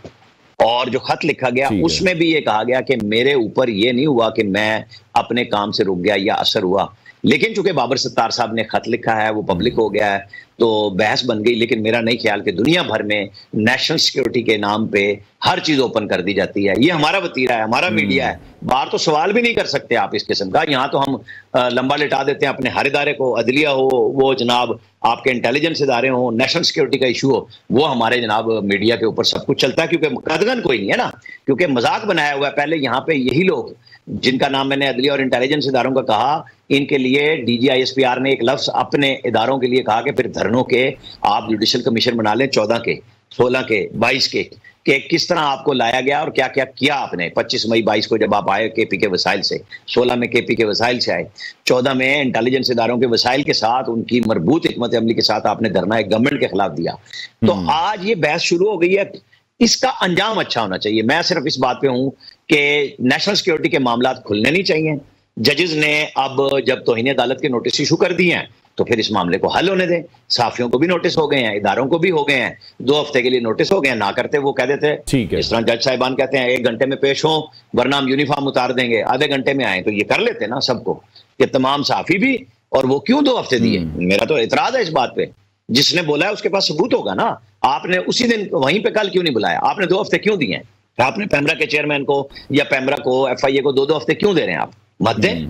और जो खत लिखा गया उसमें भी ये कहा गया कि मेरे ऊपर ये नहीं हुआ कि मैं अपने काम से रुक गया या असर हुआ, लेकिन चूंकि बाबर सत्तार साहब ने खत लिखा है वो पब्लिक हो गया है तो बहस बन गई। लेकिन मेरा नहीं ख्याल कि दुनिया भर में नेशनल सिक्योरिटी के नाम पे हर चीज ओपन कर दी जाती है। ये हमारा वतीरा है, हमारा मीडिया है, बाहर तो सवाल भी नहीं कर सकते आप इस किस्म का। यहाँ तो हम लंबा लिटा देते हैं अपने हर इदारे को, अदलिया हो, वो जनाब आपके इंटेलिजेंस इदारे हो, नेशनल सिक्योरिटी का इशू हो, वो हमारे जनाब मीडिया के ऊपर सब कुछ चलता है क्योंकि कदगन कोई नहीं है ना, क्योंकि मजाक बनाया हुआ है। पहले यहाँ पे यही लोग जिनका नाम मैंने अदलिया और इंटेलिजेंस इदारों का कहा, इनके लिए DGISPR ने एक लफ्ज अपने इदारों के लिए कहा कि फिर धरनों के आप जुडिशल कमीशन बना लें 14 के, 16 के, 22 के, कि किस तरह आपको लाया गया और क्या क्या किया आपने। 25 मई 22 को जब आप आए KP के वसाइल से, 16 में KP के वसाइल से आए, 14 में इंटेलिजेंस इदारों के वसाइल के साथ उनकी मरबूत हिकमत अमली के साथ आपने धरना एक गवर्नमेंट के खिलाफ दिया। तो आज ये बहस शुरू हो गई है, इसका अंजाम अच्छा होना चाहिए। मैं सिर्फ इस बात पे हूं कि नेशनल सिक्योरिटी के मामला खुलने नहीं चाहिए। जजेस ने अब जब तौहीन अदालत के नोटिस इशू कर दिए हैं तो फिर इस मामले को हल होने दें। सहाफियों को भी नोटिस हो गए हैं, इदारों को भी हो गए हैं, 2 हफ्ते के लिए नोटिस हो गए हैं। ना करते वो कह देते ठीक है, इस तरह जज साहिबान कहते हैं 1 घंटे में पेश हो वरना हम यूनिफॉर्म उतार देंगे, आधे घंटे में आए, तो ये कर लेते ना सबको कि तमाम सहाफी भी। और वो क्यों 2 हफ्ते दिए? मेरा तो एतराज है इस बात पे। जिसने बोला है उसके पास सबूत होगा ना। आपने उसी दिन वहीं पे कल क्यों नहीं बुलाया? आपने 2 हफ्ते क्यों दिए हैं? आपने पैमरा के चेयरमैन को या पैमरा को FIA को 2-2 हफ्ते क्यों दे रहे हैं आप? मत दें।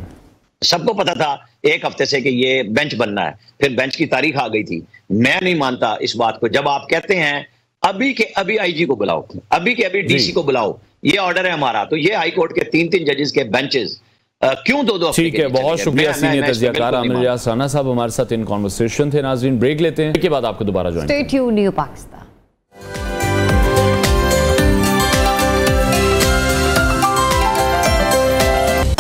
सबको पता था 1 हफ्ते से कि ये बेंच बनना है, फिर बेंच की तारीख आ गई थी। मैं नहीं मानता इस बात को। जब आप कहते हैं अभी के अभी IG को बुलाओ, अभी के अभी DC को बुलाओ, ये ऑर्डर है हमारा, तो ये हाई कोर्ट के 3-3 जजेस के बेंचेस क्यों 2-2 हफ्ते? ठीक है, बहुत शुक्रिया सीनियर तज्जियाकार आमिर रियाज राना साहब हमारे साथ इन कॉन्वर्सेशन थे। नाज़रीन ब्रेक लेते हैं, इसके बाद आपको दोबारा join. Stay tuned new Pakistan.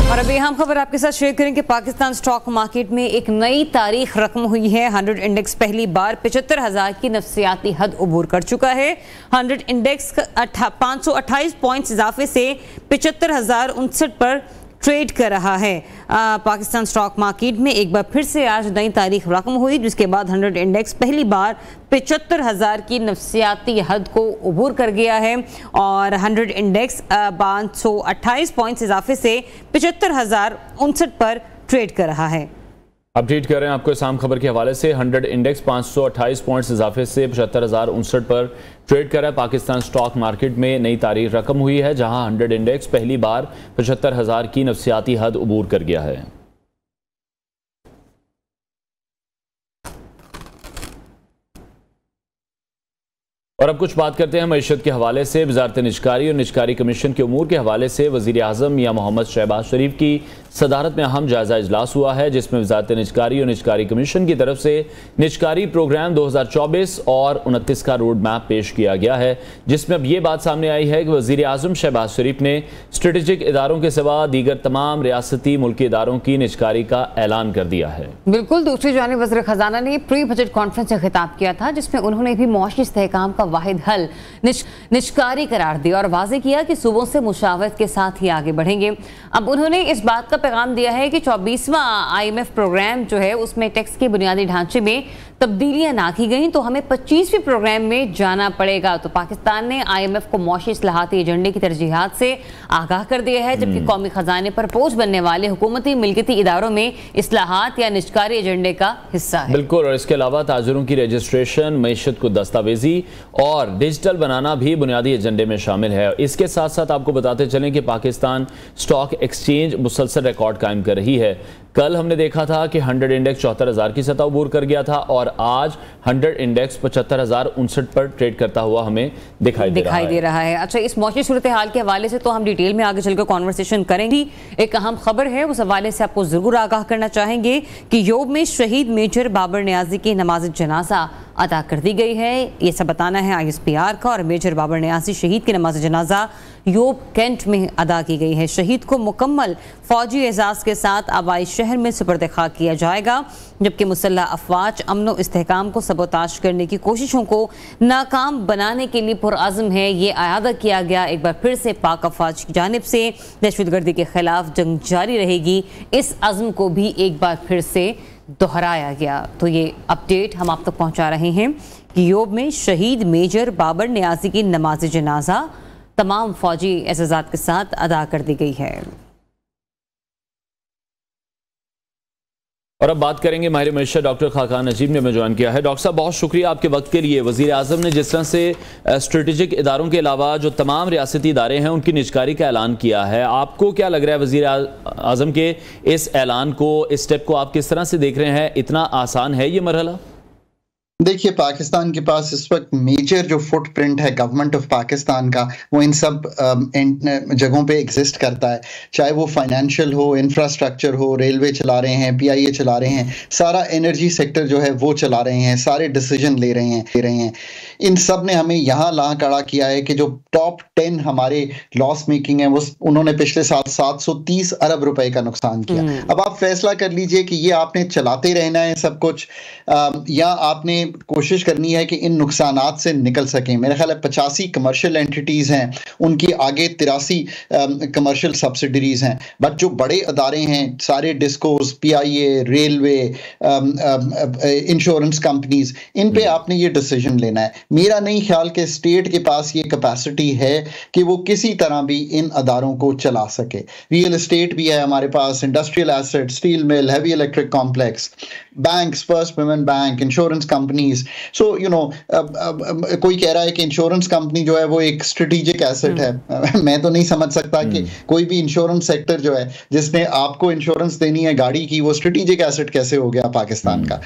और अभी हम खबर आपके साथ शेयर करें कि पाकिस्तान स्टॉक मार्केट में एक नई तारीख रकम हुई है। 100 इंडेक्स पहली बार 75,000 की नफसियाती हद उबूर कर चुका है। 100 इंडेक्स 528 पॉइंट्स इजाफे से 75,059 पर ट्रेड कर रहा है। पाकिस्तान स्टॉक मार्केट में एक बार फिर से आज नई तारीख रकम हुई, जिसके बाद 100 इंडेक्स पहली बार 75,000 की नफसियाती हद को उबूर कर गया है और 100 इंडेक्स 528 पॉइंट्स इजाफे से 75,059 पर ट्रेड कर रहा है। अपडेट कर रहे हैं आपको इस्लाम खबर के हवाले से। 100 इंडेक्स 528 पॉइंट्स इजाफे से 75,059 पर ट्रेड कर रहा है। पाकिस्तान स्टॉक मार्केट में नई तारीख रकम हुई है जहां 100 इंडेक्स पहली बार 75,000 की नफसियाती हद उबूर कर गया है। और अब कुछ बात करते हैं मईशत के हवाले से। वजारत निजकारी और निजकारी कमीशन के उमूर के हवाले से वज़ीर आज़म मियां मोहम्मद शहबाज शरीफ की सदारत में अहम जायजा इजलास हुआ है, जिसमें वजारत निजकारी और निजकारी कमीशन की तरफ से निजकारी प्रोग्राम 2024 और 29 का रोड मैप पेश किया गया है, जिसमें अब ये बात सामने आई है कि वज़ीर आज़म शहबाज शरीफ ने स्ट्रेटेजिक इदारों के सिवा दीगर तमाम रियासती मुल्की इदारों की निजकारी का ऐलान कर दिया है। बिल्कुल, दूसरी जानिब वज़ीर खजाना ने प्री बजट कॉन्फ्रेंस से खिताब किया था, जिसमें उन्होंने भी मुआशी इस्तेहकाम का वाहिद हल निजकारी करार दिया और वाज़े किया कि सूबों से मुशावरत के साथ ही आगे बढ़ेंगे। अब उन्होंने इस बात का पैगाम दिया है कि 24वां IMF प्रोग्राम जो है उसमें टैक्स के बुनियादी ढांचे में तब्दीलियां ना की गई तो हमें 25वें प्रोग्राम में जाना पड़ेगा। तो पाकिस्तान ने IMF को मौशी इस्लाहाती एजेंडे की तरजीहात से आगाह कर दिया है, जबकि कौमी खजाने पर बोझ बनने वाले हुकूमती मिल्कियती इदारों में इस्लाहात या निजकारी एजेंडे का हिस्सा है। बिल्कुल, और इसके अलावा ताजरों की रजिस्ट्रेशन, मईशत को दस्तावेजी और डिजिटल बनाना भी बुनियादी एजेंडे में शामिल है। इसके साथ साथ आपको बताते चलें कि पाकिस्तान स्टॉक एक्सचेंज मुसलसल रिकॉर्ड कायम कर रही है। कल हमने देखा था कि 100 इंडेक्स 74,000 की सतह उबूर कर गया था और आज 100 इंडेक्स 75,059 पर ट्रेड करता हुआ हमें दिखाई दे रहा है। अच्छा, इस मौसमी सूरत हाल के हवाले से तो हम डिटेल में आगे चलकर कॉन्वर्सेशन करेंगे। एक अहम खबर है, उस हवाले से आपको जरूर आगाह करना चाहेंगे कि योब में शहीद मेजर बाबर नियाजी की नमाज जनाजा अदा कर दी गई है। ये सब बताना है ISPR का। और मेजर बाबर नियाज़ी शहीद की नमाज जनाजा योब कैंट में अदा की गई है। शहीद को मुकम्मल फौजी एजाज़ के साथ आबाई शहर में सुपर्द खाक किया जाएगा, जबकि मुसल्लह अफवाज अमन व इस्तेहकाम को सबोताश करने की कोशिशों को नाकाम बनाने के लिए पुरअज़्म है। ये आयादा किया गया। एक बार फिर से पाक अफवाज की जानिब से दहशतगर्दी के खिलाफ जंग जारी रहेगी, इस अज़्म को भी एक बार फिर से दोहराया गया। तो ये अपडेट हम आप तक पहुँचा रहे हैं कि योब में शहीद मेजर बाबर नियाज़ी की नमाज जनाजा तमाम फौजी एजाज़ात के साथ अदा कर दी गई है। और अब बात करेंगे माहिर मईशत डॉक्टर खाकान नजीब ने हमें ज्वाइन किया है। डॉक्टर साहब, बहुत शुक्रिया आपके वक्त के लिए। वज़ीर आज़म ने जिस तरह से स्ट्रेटेजिक इदारों के अलावा जो तमाम रियासती इदारे हैं उनकी निजकारी का ऐलान किया है, आपको क्या लग रहा है वज़ीर आज़म के इस ऐलान को, इस स्टेप को आप किस तरह से देख रहे हैं? इतना आसान है ये मरहला? देखिए, पाकिस्तान के पास इस वक्त मेजर जो फुटप्रिंट है गवर्नमेंट ऑफ पाकिस्तान का, वो इन सब जगहों पे एग्जिस्ट करता है। चाहे वो फाइनेंशियल हो, इंफ्रास्ट्रक्चर हो, रेलवे चला रहे हैं, PIA चला रहे हैं, सारा एनर्जी सेक्टर जो है वो चला रहे हैं, सारे डिसीजन ले रहे हैं। इन सब ने हमें यहाँ ला खड़ा किया है कि जो टॉप 10 हमारे लॉस मेकिंग है वो उन्होंने पिछले साल 730 अरब रुपए का नुकसान किया। अब आप फैसला कर लीजिए कि ये आपने चलाते रहना है सब कुछ, या आपने कोशिश करनी है कि इन नुकसानात से निकल सकें। मेरा ख्याल है 85 कमर्शियल एंटिटीज़ हैं, उनकी आगे 83 कमर्शियल सब्सिडरीज हैं। बट जो बड़े अदारे हैं, सारे discos, PIA, railway, insurance companies, इन पे आपने ये डिसीजन लेना है। मेरा नहीं ख्याल कि स्टेट के पास ये कैपेसिटी है कि वो किसी तरह भी इन अदारों को चला सके। रियल एस्टेट भी है हमारे पास, industrial asset, steel mill, heavy electric complex, banks, first payment bank, insurance companies. So you know, कोई कह रहा है कि इंश्योरेंस कंपनी जो है वो एक स्ट्रेटेजिक एसेट है। मैं तो नहीं समझ सकता कि कोई भी इंश्योरेंस सेक्टर जो है जिसने आपको इंश्योरेंस देनी है गाड़ी की, वो स्ट्रेटेजिक एसेट कैसे हो गया पाकिस्तान का?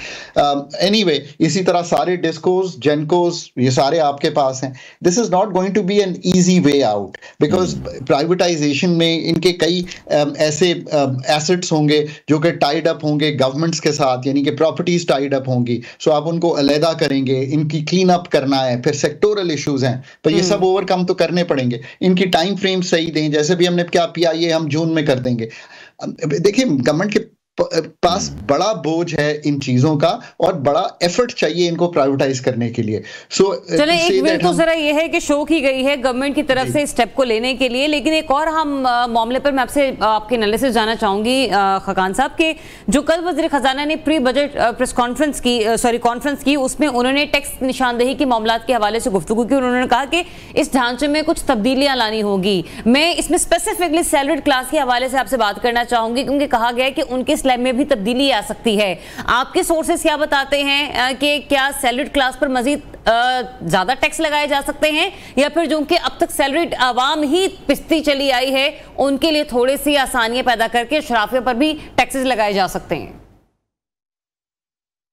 एनीवे, इसी तरह सारे डिस्कोस, जेनकोस, ये सारे आपके पास हैं। This is not going to be an easy way out, because privatization में इनके कई ऐसे एसेट्स होंगे जो कि टाइड अप होंगे गवर्नमेंट्स के साथ, यानी कि प्रॉपर्टीज टाइड अप होंगी। सो आप उनको अलहदा करेंगे, इनकी क्लीन अप करना है, फिर सेक्टोरल इश्यूज हैं, पर ये सब ओवरकम तो करने पड़ेंगे। इनकी टाइम फ्रेम सही दें, जैसे भी हमने क्या PIA हम जून में कर देंगे। देखिए, गवर्नमेंट के पास बड़ा बोझ है इन चीजों का और बड़ा एफर्ट चाहिए इनको प्राइवेटाइज करने के लिए। चले एक मिनट तो जरा ये है कि शो की गई है गवर्नमेंट की तरफ से स्टेप को लेने के लिए, लेकिन एक और हम मामले पर मैं आपसे आपके एनालिसिस जानना चाहूंगी खाकान साहब के जो कल वज़ीर खजाना ने प्री बजट प्रेस कॉन्फ्रेंस की, उसमें उन्होंने टैक्स निशानदेही के मामलात के हवाले से गुफ्तगू की। उन्होंने कहा कि इस ढांचे में कुछ तब्दीलियां लानी होगी। मैं इसमें स्पेसिफिकली सैलरीड क्लास के हवाले से आपसे बात करना चाहूंगी, क्योंकि कहा गया है कि उनके स्लैब में भी तब्दीली आ सकती है। आपके सोर्सेस क्या बताते हैं कि क्या सैलरीड क्लास पर मजीद ज्यादा टैक्स लगाए जा सकते हैं, या फिर जो कि अब तक सैलरीड आवाम ही पिसती चली आई है उनके लिए थोड़ी सी आसानियां पैदा करके शराफियों पर भी टैक्सेस लगाए जा सकते हैं?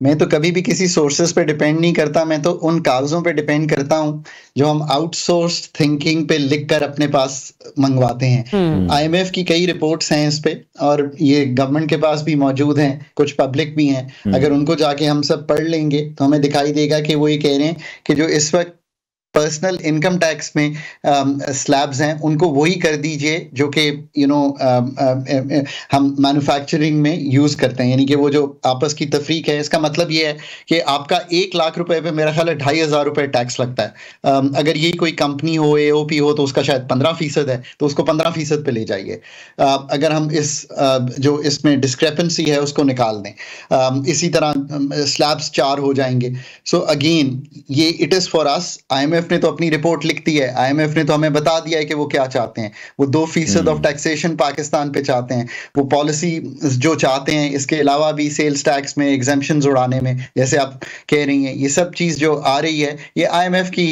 मैं तो कभी भी किसी सोर्सेस पे डिपेंड नहीं करता, मैं तो उन कागजों पे डिपेंड करता हूं जो हम आउटसोर्स थिंकिंग पे लिखकर अपने पास मंगवाते हैं। IMF की कई रिपोर्ट्स हैं इस पे, और ये गवर्नमेंट के पास भी मौजूद हैं, कुछ पब्लिक भी हैं। अगर उनको जाके हम सब पढ़ लेंगे तो हमें दिखाई देगा कि वो ये कह रहे हैं कि जो इस वक्त पर्सनल इनकम टैक्स में स्लैब्स हैं उनको वही कर दीजिए जो कि हम मैन्युफैक्चरिंग में यूज़ करते हैं, यानी कि वो जो आपस की तफरीक है। इसका मतलब ये है कि आपका 1 लाख रुपए पे मेरा ख्याल है 2500 रुपए टैक्स लगता है। अगर यही कोई कंपनी हो, AOP हो, तो उसका शायद 15% है, तो उसको 15% पे ले जाइए। अगर हम इस जो इसमें डिस्क्रेपेंसी है उसको निकाल दें, इसी तरह स्लैब्स 4 हो जाएंगे। सो अगेन ये it is for us. IMF ने तो अपनी रिपोर्ट लिख दी है, IMF ने तो हमें बता दिया है कि वो क्या चाहते हैं। वो 2% ऑफ टैक्सेशन पाकिस्तान पे चाहते हैं। वो पॉलिसी जो चाहते हैं, इसके अलावा भी सेल्स टैक्स में एग्जेम्पशंस उड़ाने में, जैसे आप कह रही हैं, ये सब चीज़ जो आ रही है ये IMF की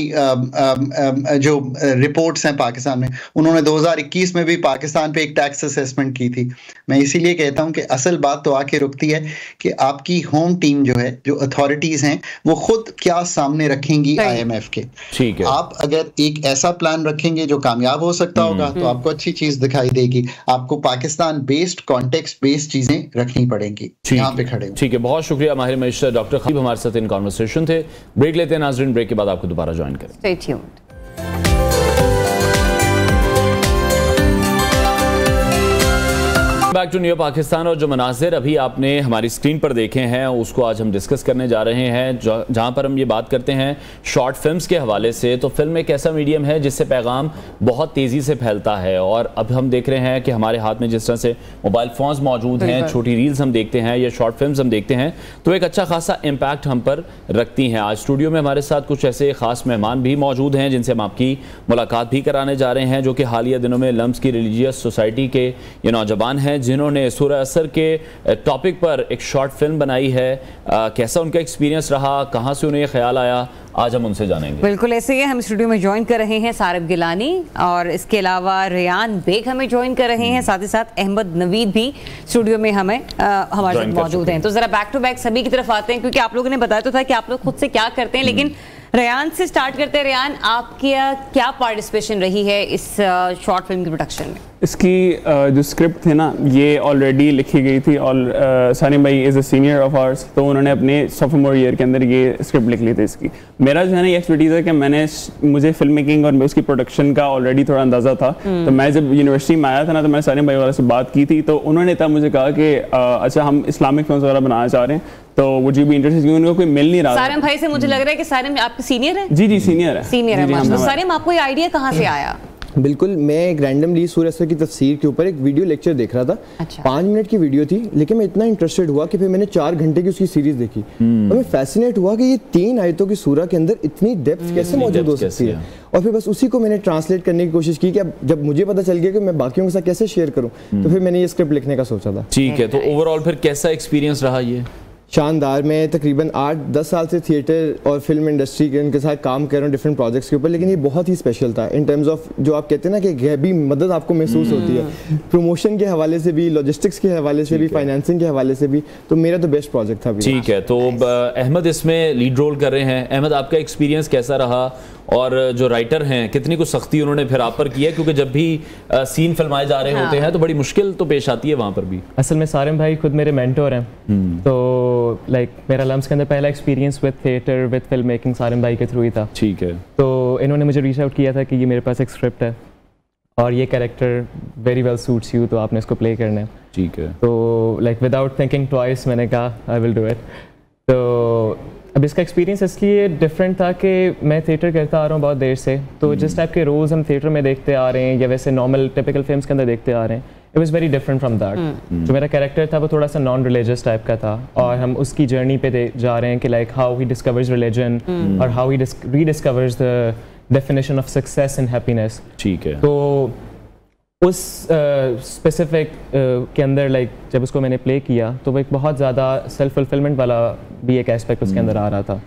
जो रिपोर्ट्स हैं पाकिस्तान में, उन्होंने 2021 में भी पाकिस्तान पे एक टैक्स असेसमेंट की थी। मैं इसीलिए कहता हूँ कि असल बात तो आके रुकती है कि आपकी होम टीम जो है, जो अथॉरिटीज़ हैं, वो खुद क्या सामने रखेंगी IMF के। ठीक है। आप अगर एक ऐसा प्लान रखेंगे जो कामयाब हो सकता होगा तो आपको अच्छी चीज दिखाई देगी। आपको पाकिस्तान बेस्ड, कॉन्टेक्स्ट बेस्ड चीजें रखनी पड़ेंगी यहाँ पे खड़े। ठीक है, बहुत शुक्रिया माहिर मईशत डॉक्टर खलीब हमारे साथ इन कॉन्वर्सेशन थे। ब्रेक लेते हैं नाज़रीन, ब्रेक के बाद आपको दोबारा ज्वाइन करें। Stay tuned. Back to new Pakistan. और जो मनाजिर अभी आपने हमारी स्क्रीन पर देखे हैं उसको आज हम डिस्कस करने जा रहे हैं, जहां पर हम ये बात करते हैं शॉर्ट फिल्म्स के हवाले से। तो फिल्म एक ऐसा मीडियम है जिससे पैगाम बहुत तेज़ी से फैलता है, और अब हम देख रहे हैं कि हमारे हाथ में जिस तरह से मोबाइल फ़ोन्स मौजूद हैं, छोटी रील्स हम देखते हैं या शॉर्ट फिल्म्स हम देखते हैं, तो एक अच्छा खासा इम्पैक्ट हम पर रखती हैं। आज स्टूडियो में हमारे साथ कुछ ऐसे ख़ास मेहमान भी मौजूद हैं जिनसे हम आपकी मुलाकात भी कराने जा रहे हैं, जो कि हालिया दिनों में लम्स की रिलीजियस सोसाइटी के ये नौजवान हैं जिन्होंने सूरह असर के टॉपिक पर एक शॉर्ट फिल्म बनाई है। कैसा उनका एक्सपीरियंस रहा, कहां से उन्हें ये ख्याल आया, आज हम उनसे जानेंगे। बिल्कुल ऐसे ही हम स्टूडियो में ज्वाइन कर रहे हैं सारिब गिलानी, और इसके अलावा रेयान बेग हमें ज्वाइन कर रहे हैं, साथ ही साथ अहमद नवीद भी स्टूडियो में हमारे साथ मौजूद हैं। तो जरा बैक टू बैक सभी की तरफ आते हैं, क्योंकि आप लोगों ने बताया तो था कि आप लोग खुद से क्या करते हैं, लेकिन रेयान से स्टार्ट करते हैं। रेयान, आपकी क्या पार्टिसिपेशन रही है इस शॉर्ट फिल्म की प्रोडक्शन में? इसकी जो स्क्रिप्ट थी ना, ये ऑलरेडी लिखी गई थी, और सानिम भाई is a senior of hours, तो उन्होंने अपने सोफोमोर ईयर के अंदर ये स्क्रिप्ट लिख ली थी इसकी। मेरा जो है ना ये एक्सपर्टीज़ है कि मुझे फिल्म मेकिंग और उसकी प्रोडक्शन का ऑलरेडी थोड़ा अंदाज़ा था। तो मैं जब यूनिवर्सिटी में आया था ना, तो मैंने सानिम भाई वाले से बात की थी, तो उन्होंने तब मुझे कहा कि अच्छा हम इस्लामिक फिल्म वगैरह बनाना चाह रहे हैं, तो वुड यू बी इंटरेस्टेड, क्योंकि उनको कोई मिल नहीं रहा। सारिम भाई से मुझे लग रहा है कि सारिम आपके सीनियर है? जी जी सीनियर है। सीनियर है। सारिम, आपको ये आइडिया कहाँ से आया? बिल्कुल, मैं एक रैंडमली सूरह असर की तफसीर के ऊपर एक वीडियो लेक्चर देख रहा था। अच्छा। 5 मिनट की वीडियो थी, लेकिन मैं इतना इंटरेस्टेड हुआ कि फिर मैंने 4 घंटे की उसकी सीरीज देखी, और मैं फैसिनेट हुआ कि ये 3 आयतों की सूरह के अंदर इतनी डेप्थ कैसे मौजूद हो सकती है। और फिर बस उसी को मैंने ट्रांसलेट करने की कोशिश की कि अब जब मुझे पता चल गया कि मैं बाकियों के साथ कैसे शेयर करूँ, तो फिर मैंने ये स्क्रिप्ट लिखने का सोचा था। ठीक है, तो ओवरऑल फिर कैसा एक्सपीरियंस रहा ये? शानदार। मैं तकरीबन 8-10 साल से थिएटर और फिल्म इंडस्ट्री के उनके साथ काम कर रहा हूँ डिफरेंट प्रोजेक्ट्स के ऊपर, लेकिन ये बहुत ही स्पेशल था इन टर्म्स ऑफ जो आप कहते हैं ना कि गैबी मदद आपको महसूस होती है, प्रमोशन के हवाले से भी, लॉजिस्टिक्स के हवाले से भी, फाइनेंसिंग के हवाले से भी। तो मेरा तो बेस्ट प्रोजेक्ट था। ठीक है, तो अहमद इसमें लीड रोल कर रहे हैं। अहमद, आपका एक्सपीरियंस कैसा रहा, और जो राइटर हैं कितनी कुछ सख्ती उन्होंने फिर आप पर की है, क्योंकि जब भी सीन फिल्माए जा रहे होते हैं तो बड़ी मुश्किल तो पेश आती है वहाँ पर भी। असल में सारिम भाई खुद मेरे मेंटोर हैं, तो लाइक मेरा लम्स के अंदर पहला experience with theatre with film making Sarim भाई के थ्रू ही था। ठीक है, तो इन्होंने मुझे रीच आउट किया था कि ये मेरे पास एक स्क्रिप्ट है और ये character very well suits you, तो आपने इसको प्ले करना है। ठीक है, तो लाइक विदाउट थिंकिंग ट्वाइस मैंने कहा आई विल डू इट। तो अब इसका एक्सपीरियंस इसलिए डिफरेंट था कि मैं थिएटर करता आ रहा हूँ बहुत देर से, तो जिस टाइप के रोल्स हम थिएटर में देखते आ रहे हैं या वैसे नॉर्मल टिपिकल फिल्म्स के अंदर देखते आ रहे हैं, it was very different from that. जो मेरा कैरेक्टर था वो थोड़ा सा नॉन रिलीजियस टाइप का था, और हम उसकी जर्नी पे जा रहे हैं कि like how he discovers religion और how he rediscovers the definition of success and happiness. ठीक है, तो उस स्पेसिफिक के अंदर लाइक जब उसको मैंने प्ले किया तो वो एक बहुत ज़्यादा सेल्फ फुलफिलमेंट वाला भी एक एस्पेक्ट उसके अंदर आ रहा था।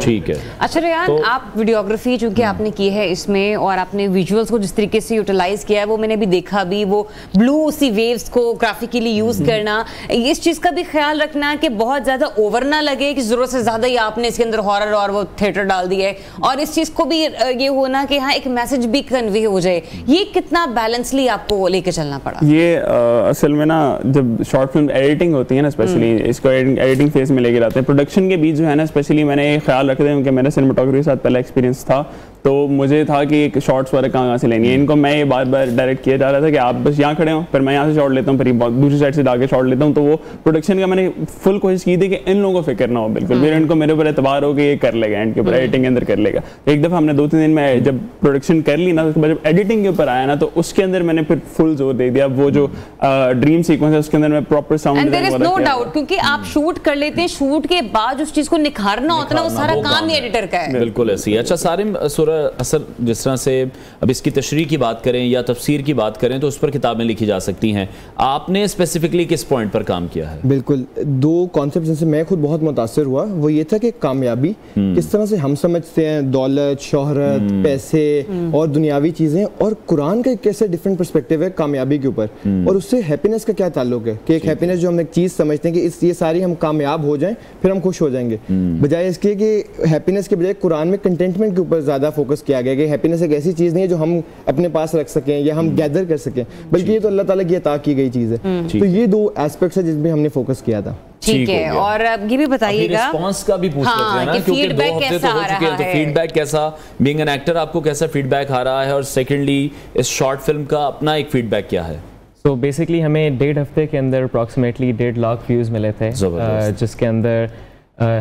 ठीक है। अच्छा रेयान, तो आप वीडियोग्राफी चूंकि आपने की है इसमें, और आपने विजुअल्स को जिस तरीके से यूटिलाइज किया है वो मैंने भी देखा भी, वो ब्लू सी वेव्स को ग्राफिकली यूज करना, इस चीज़ का भी ख्याल रखना कि बहुत ज़्यादा ओवर ना लगे कि ज़रूरत से ज़्यादा ही आपने इसके अंदर हॉरर और वो थिएटर डाल दिया है, और इस चीज़ को भी ये होना कि हाँ एक मैसेज भी कन्वे हो जाए, ये कितना बैलेंसली आपको लेके चलना पड़ा? ये असल में ना जब शॉर्ट फिल्म एडिटिंग होती है ना, स्पेशली इसको एडिटिंग फेज में लेके जाते हैं, प्रोडक्शन के बीच जो है ना स्पेशली मैंने ख्याल रखते हैं कि मेरा सिनेमाटोग्राफी के साथ पहला एक्सपीरियंस था, तो मुझे था कि एक शॉट्स वगैरह कहाँ से लेनी है। इनको मैं ये बार बार डायरेक्ट किया जा रहा था कि आप बस यहाँ खड़े हो, फिर मैं यहाँ से शॉट लेता हूँ, फिर दूसरी साइड से आगे शॉट लेता हूँ। तो वो प्रोडक्शन का मैंने फुल कोशिश की थी कि इन लोगों को फिक्र ना हो बिल्कुल, फिर इनको मेरे ऊपर एतबार हो कि ये कर लेगा, एंड के ऊपर एडिटिंग के अंदर कर लेगा। एक दफ़ा हमने 2-3 दिन में जब प्रोडक्शन कर ली ना, उसके बाद जब एडिटिंग के ऊपर आया ना, तो उसके अंदर मैंने फिर फुल जोर दे दिया। वो जो ड्रीम सीक्वेंस है उसके अंदर मैं प्रॉपर साउंड, नो डाउट, क्योंकि आप शूट कर लेते हैं, शूट के बाद उस चीज़ को निखारना होता है ना, वो सारा काम ही एडिटर का है। बिल्कुल ऐसी। अच्छा सारिम, सूरह असर जिस तरह से अब इसकी तशरीह की बात करें या तफसीर की बात करें तो उस पर किताबें लिखी जा सकती हैं, आपने स्पेसिफिकली किस पॉइंट पर काम किया है? बिल्कुल, 2 कॉन्सेप्ट जिनसे मैं खुद बहुत मुतासिर हुआ वो ये था कि कामयाबी किस तरह से हम समझते हैं, दौलत, शोहरत, पैसे और दुनियावी चीज़ें, और कुरान का कैसे डिफरेंट पर्सपेक्टिव है कामयाबी के ऊपर, और उससे हैप्पीनेस का क्या ताल्लुक है कि एक हैप्पीनेस जो हम एक चीज़ समझते हैं कि ये सारी हम कामयाब हो जाएं फिर हम खुश हो जाएंगे, बजाय इसके कि हैप्पीनेस के बजाय कुरान में कंटेंटमेंट के ऊपर ज़्यादा फोकस किया गया कि हैप्पीनेस एक ऐसी चीज़ नहीं है जो हम अपने पास रख सकें या हम गैदर कर सकें, बल्कि ये तो अल्लाह ताला की अता की गई चीज़ है। तो ये 2 एस्पेक्ट्स है जिसमें हमने फोकस किया था। ठीक है, और अब ये भी बताइएगा रिस्पांस का भी पूछ लेते हैं ना, क्योंकि 2 हफ्ते तो हो चुके हैं, तो फीडबैक कैसा, बीइंग एन एक्टर आपको कैसा फीडबैक आ रहा है, और सेकेंडली इस शॉर्ट फिल्म का अपना एक फीडबैक क्या है? तो बेसिकली हमें 1.5 हफ्ते के अंदर अप्रॉक्सीमेटली 1.5 लाख व्यूज़ मिले थे, जिसके अंदर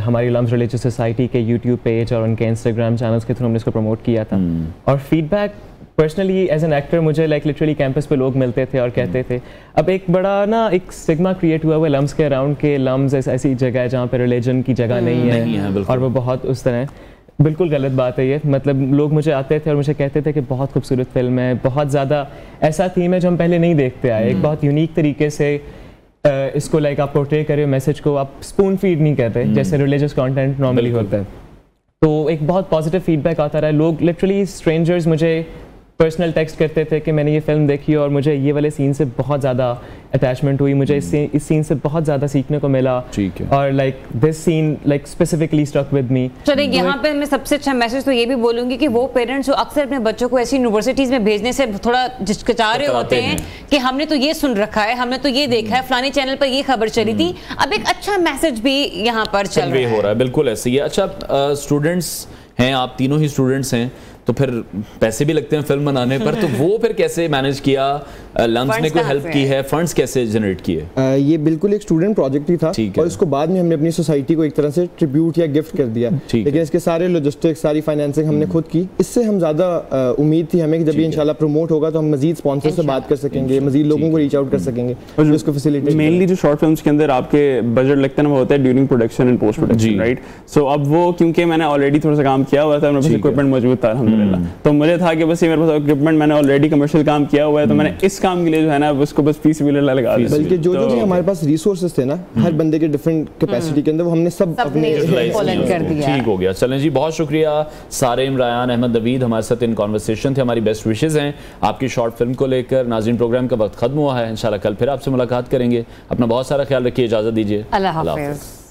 हमारी लम्स रिलीजियस सोसाइटी के यूट्यूब पेज और उनके इंस्टाग्राम चैनल्स के थ्रू हमने इसको प्रमोट किया था। और feedback personally as an actor मुझे लिटरली कैंपस पे लोग मिलते थे और कहते थे, अब एक बड़ा ना एक स्टिग्मा क्रिएट हुआ है लम्स के अराउंड के लम्स ऐसी जगह है जहाँ पे रिलीजन की जगह नहीं है और वो बहुत उस तरह, बिल्कुल गलत बात है ये। मतलब लोग मुझे आते थे और मुझे कहते थे कि बहुत खूबसूरत फिल्म है, बहुत ज़्यादा ऐसा थीम है जो हम पहले नहीं देखते आए, एक बहुत यूनिक तरीके से इसको आप पोर्ट्रे करे मैसेज को, आप स्पून फीड नहीं करते जैसे रिलीजियस कंटेंट नॉर्मली होता है। तो एक बहुत पॉजिटिव फीडबैक आता रहा है। लोग लिटरली स्ट्रेंजर्स मुझे पर्सनल टेक्स्ट करते थे कि मैंने ये फिल्म देखी और मुझे ये वाले सीन से बहुत ज़्यादा अटैचमेंट हुई, मुझे इस सीन से बहुत ज़्यादा सीखने को मिला, और this scene specifically stuck with me. चलिए, यहाँ पे मैं सबसे अच्छा मैसेज तो ये भी बोलूँगी कि वो पेरेंट्स जो अक्सर अपने बच्चों को ऐसी यूनिवर्सिटीज़ में भेजने से थोड़ा झिझकिचा रहे होते हैं कि हमने तो ये सुन रखा है, हमने तो ये देखा है, फलानी चैनल पर ये खबर चली थी, अब एक अच्छा मैसेज भी यहाँ पर चल रहा है। बिल्कुल ऐसे ही। अच्छा, स्टूडेंट्स हैं आप, तीनों ही स्टूडेंट्स हैं, तो फिर पैसे भी लगते हैं फिल्म बनाने पर, तो वो फिर कैसे मैनेज किया? लम्स ने कोई हेल्प की है? फंड्स कैसे जनरेट किए? ये बिल्कुल एक स्टूडेंट प्रोजेक्ट ही था, और इसको बाद में हमने अपनी सोसाइटी को एक तरह से ट्रिब्यूट या गिफ्ट कर दिया, लेकिन इसके सारे लॉजिस्टिक्स, सारी फाइनेंसिंग हमने खुद की। इससे हम ज़्यादा उम्मीद थी हमें कि जब ये इंशाल्लाह प्रमोट होगा तो हम मजीद स्पॉन्सर से बात कर सकेंगे, मजीद लोगों को रीच आउट कर सकेंगे और उसको फैसिलिटेट। मेनली जो शॉर्ट फिल्म्स के अंदर आपके बजट लगता है ना, वो होता है during production and post production, right? So अब वो क्योंकि मैंने ऑलरेडी थोड़ा सा काम किया हुआ था, मेरे पास इक्विपमेंट मौजूद था अल्हम्दुलिल्लाह, तो मुझे था कि बस ये मेरे पास इक्विपमेंट, मैंने ऑलरेडी कमर्शियल काम किया हुआ है, तो मैंने इस काम के लिए जो है ना उसको बस फीसिबिलिटी लगा दिया। बल्कि जो भी हमारे पास रिसोर्सेज थे ना, हर बंदे के डिफरेंट कैपेसिटी के अंदर, वो हमने सब अपने कर दिया। ठीक हो गया। चलें जी, बहुत शुक्रिया सारिम, रायान, अहमद नवीद हमारे साथ इन कॉन्वर्सेशन थे। हमारी बेस्ट विशेज़ हैं आपकी शॉर्ट फिल्म को लेकर। नाज़रीन, प्रोग्राम का वक्त खत्म हुआ है, इंशाल्लाह कल फिर आपसे मुलाकात करेंगे। अपना बहुत सारा ख्याल रखिए, इजाज़त दीजिए, अल्लाह हाफ़िज़।